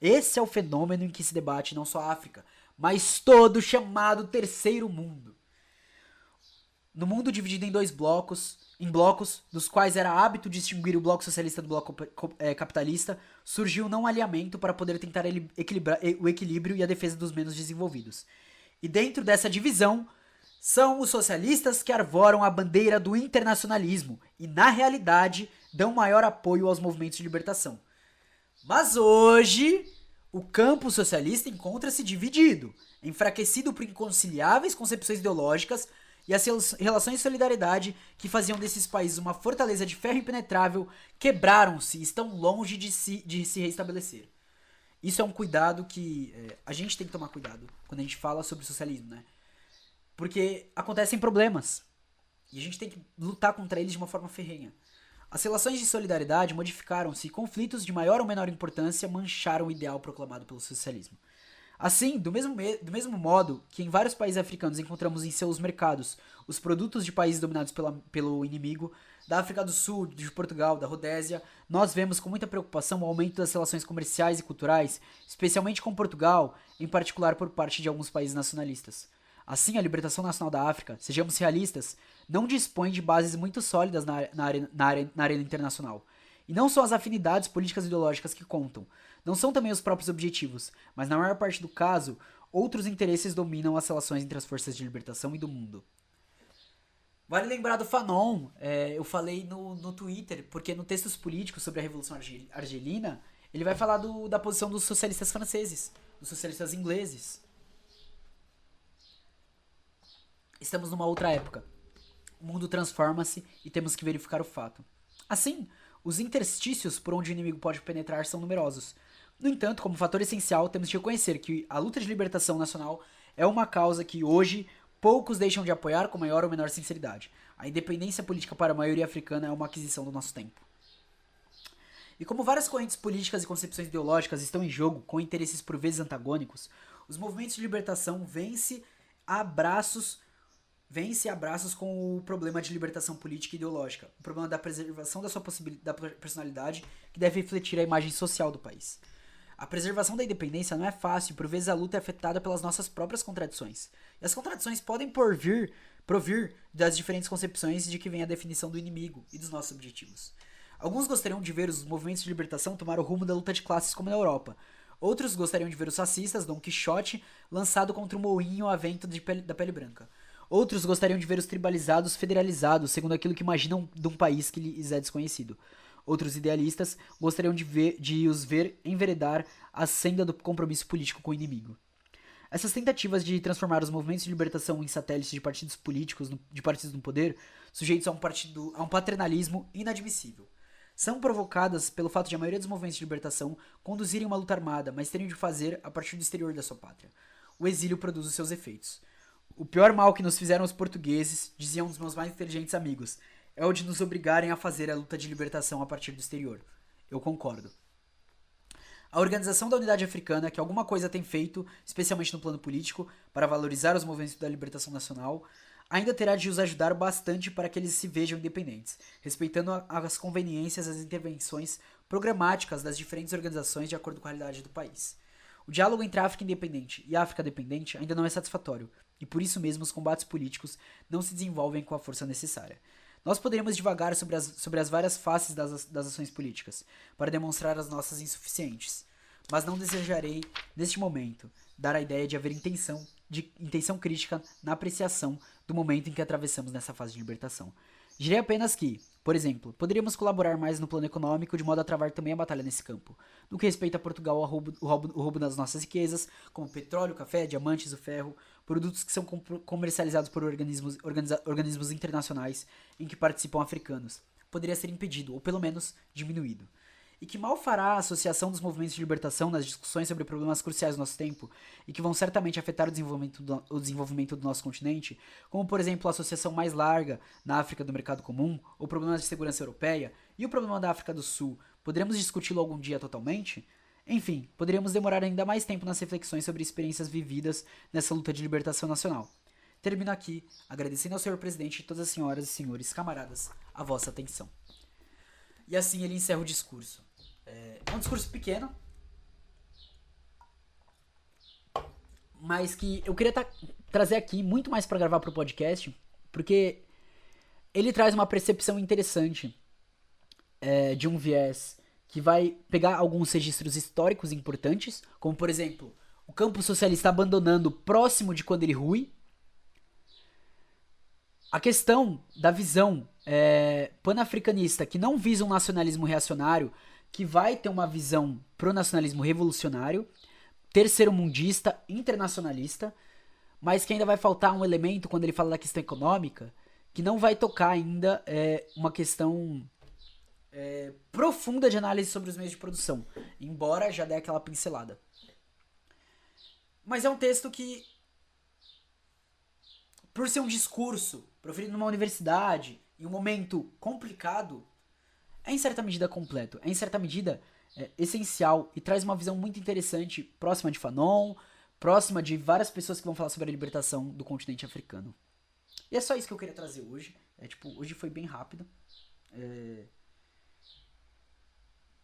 Esse é o fenômeno em que se debate não só a África, mas todo o chamado terceiro mundo. No mundo dividido em blocos, dos quais era hábito distinguir o bloco socialista do bloco capitalista, surgiu um não alinhamento para poder tentar equilibrar o equilíbrio e a defesa dos menos desenvolvidos. E dentro dessa divisão, são os socialistas que arvoram a bandeira do internacionalismo e, na realidade, dão maior apoio aos movimentos de libertação. Mas hoje, o campo socialista encontra-se dividido, enfraquecido por inconciliáveis concepções ideológicas e as relações de solidariedade que faziam desses países uma fortaleza de ferro impenetrável quebraram-se e estão longe de se reestabelecer. Isso é um cuidado que a gente tem que tomar cuidado quando a gente fala sobre socialismo, né? Porque acontecem problemas e a gente tem que lutar contra eles de uma forma ferrenha. As relações de solidariedade modificaram-se e conflitos de maior ou menor importância mancharam o ideal proclamado pelo socialismo. Assim, do mesmo modo que em vários países africanos encontramos em seus mercados os produtos de países dominados pelo inimigo, da África do Sul, de Portugal, da Rodésia, nós vemos com muita preocupação o aumento das relações comerciais e culturais, especialmente com Portugal, em particular por parte de alguns países nacionalistas. Assim, a libertação nacional da África, sejamos realistas, não dispõe de bases muito sólidas na arena internacional. E não são as afinidades políticas e ideológicas que contam, não são também os próprios objetivos, mas na maior parte do caso, outros interesses dominam as relações entre as forças de libertação e do mundo. Vale lembrar do Fanon, eu falei no Twitter, porque no Textos Políticos sobre a Revolução Argelina, ele vai falar da posição dos socialistas franceses, dos socialistas ingleses. Estamos numa outra época. O mundo transforma-se e temos que verificar o fato. Assim, os interstícios por onde o inimigo pode penetrar são numerosos. No entanto, como fator essencial, temos de reconhecer que a luta de libertação nacional é uma causa que hoje poucos deixam de apoiar com maior ou menor sinceridade. A independência política para a maioria africana é uma aquisição do nosso tempo. E como várias correntes políticas e concepções ideológicas estão em jogo, com interesses por vezes antagônicos, os movimentos de libertação vêm-se a abraços com o problema de libertação política e ideológica, o problema da preservação da sua personalidade, que deve refletir a imagem social do país. A preservação da independência não é fácil e por vezes a luta é afetada pelas nossas próprias contradições. E as contradições podem provir das diferentes concepções de que vem a definição do inimigo e dos nossos objetivos. Alguns gostariam de ver os movimentos de libertação tomar o rumo da luta de classes como na Europa. Outros gostariam de ver os fascistas, Dom Quixote, lançado contra o moinho a vento da pele branca. Outros gostariam de ver os tribalizados federalizados, segundo aquilo que imaginam de um país que lhes é desconhecido. Outros idealistas gostariam de os ver enveredar a senda do compromisso político com o inimigo. Essas tentativas de transformar os movimentos de libertação em satélites de partidos políticos, de partidos no poder, sujeitos a um paternalismo inadmissível, são provocadas pelo fato de a maioria dos movimentos de libertação conduzirem uma luta armada, mas terem de fazer a partir do exterior da sua pátria. O exílio produz os seus efeitos. O pior mal que nos fizeram os portugueses, dizia um dos meus mais inteligentes amigos, é o de nos obrigarem a fazer a luta de libertação a partir do exterior. Eu concordo. A Organização da Unidade Africana, que alguma coisa tem feito, especialmente no plano político, para valorizar os movimentos da libertação nacional, ainda terá de os ajudar bastante para que eles se vejam independentes, respeitando as conveniências e as intervenções programáticas das diferentes organizações de acordo com a realidade do país. O diálogo entre a África independente e a África dependente ainda não é satisfatório, e por isso mesmo os combates políticos não se desenvolvem com a força necessária. Nós poderíamos divagar sobre as várias faces das ações políticas, para demonstrar as nossas insuficientes, mas não desejarei, neste momento, dar a ideia de haver intenção crítica na apreciação do momento em que atravessamos nessa fase de libertação. Direi apenas que, por exemplo, poderíamos colaborar mais no plano econômico de modo a travar também a batalha nesse campo. No que respeita a Portugal, o roubo das nossas riquezas, como petróleo, café, diamantes, o ferro, produtos que são comercializados por organismos internacionais em que participam africanos, poderia ser impedido, ou pelo menos diminuído. E que mal fará a associação dos movimentos de libertação nas discussões sobre problemas cruciais do nosso tempo, e que vão certamente afetar o desenvolvimento do nosso continente, como por exemplo a associação mais larga na África do mercado comum, ou problemas de segurança europeia, e o problema da África do Sul, poderemos discuti-lo algum dia totalmente? Enfim, poderíamos demorar ainda mais tempo nas reflexões sobre experiências vividas nessa luta de libertação nacional. Termino aqui, agradecendo ao senhor presidente e todas as senhoras e senhores camaradas a vossa atenção. E assim ele encerra o discurso. É um discurso pequeno, mas que eu queria trazer aqui muito mais para gravar pro podcast, porque ele traz uma percepção interessante de um viés que vai pegar alguns registros históricos importantes, como por exemplo, o campo socialista abandonando próximo de quando ele rui, a questão da visão panafricanista que não visa um nacionalismo reacionário, que vai ter uma visão pro nacionalismo revolucionário, terceiro-mundista, internacionalista, mas que ainda vai faltar um elemento quando ele fala da questão econômica, que não vai tocar ainda uma questão profunda de análise sobre os meios de produção, embora já dê aquela pincelada. Mas é um texto que, por ser um discurso proferido numa universidade, em um momento complicado, é em certa medida completo, é em certa medida essencial e traz uma visão muito interessante, próxima de Fanon, próxima de várias pessoas que vão falar sobre a libertação do continente africano. E é só isso que eu queria trazer hoje. Hoje foi bem rápido.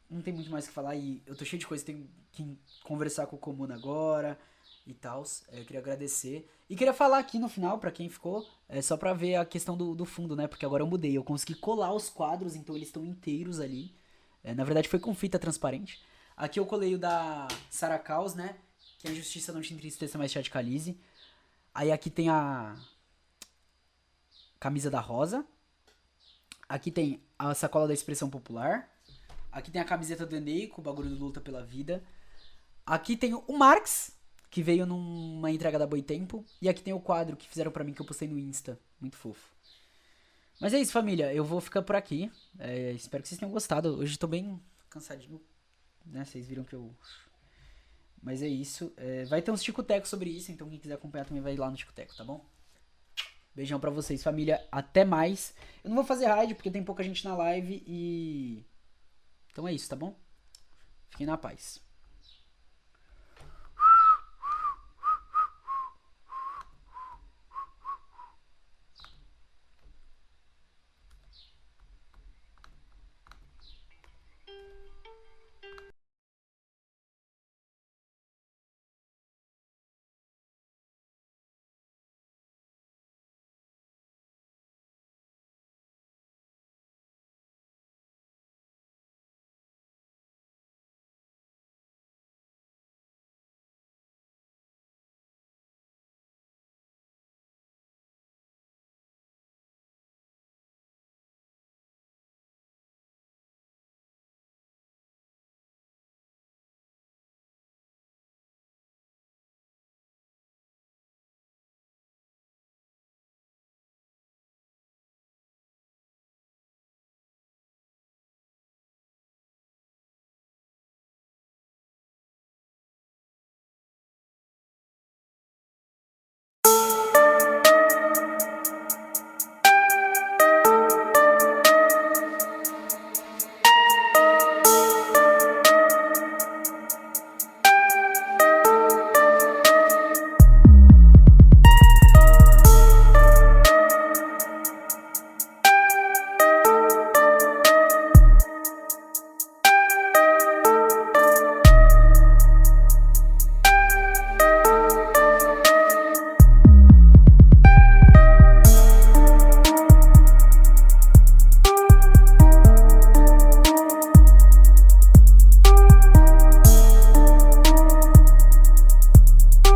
Não tem muito mais o que falar e eu tô cheio de coisa, tenho que conversar com o Comuna agora e tal. Eu queria agradecer. E queria falar aqui no final, pra quem ficou, só pra ver a questão do fundo, né? Porque agora eu mudei, eu consegui colar os quadros, então eles estão inteiros ali. Na verdade foi com fita transparente. Aqui eu colei o da Sarah Caos, né? Que a justiça não te entristeça, mas te radicalize. Aí aqui tem a camisa da Rosa. Aqui tem a sacola da Expressão Popular. Aqui tem a camiseta do Enem, com o bagulho do Luta pela Vida. Aqui tem o Marx, que veio numa entrega da Boitempo. E aqui tem o quadro que fizeram pra mim, que eu postei no Insta. Muito fofo. Mas é isso, família. Eu vou ficar por aqui. Espero que vocês tenham gostado. Hoje eu tô bem cansadinho, né? Vocês viram que eu... Mas é isso. Vai ter uns ticotecos sobre isso, então quem quiser acompanhar também vai lá no ticoteco, tá bom? Beijão pra vocês, família. Até mais. Eu não vou fazer raid, porque tem pouca gente na live e... Então é isso, tá bom? Fiquem na paz.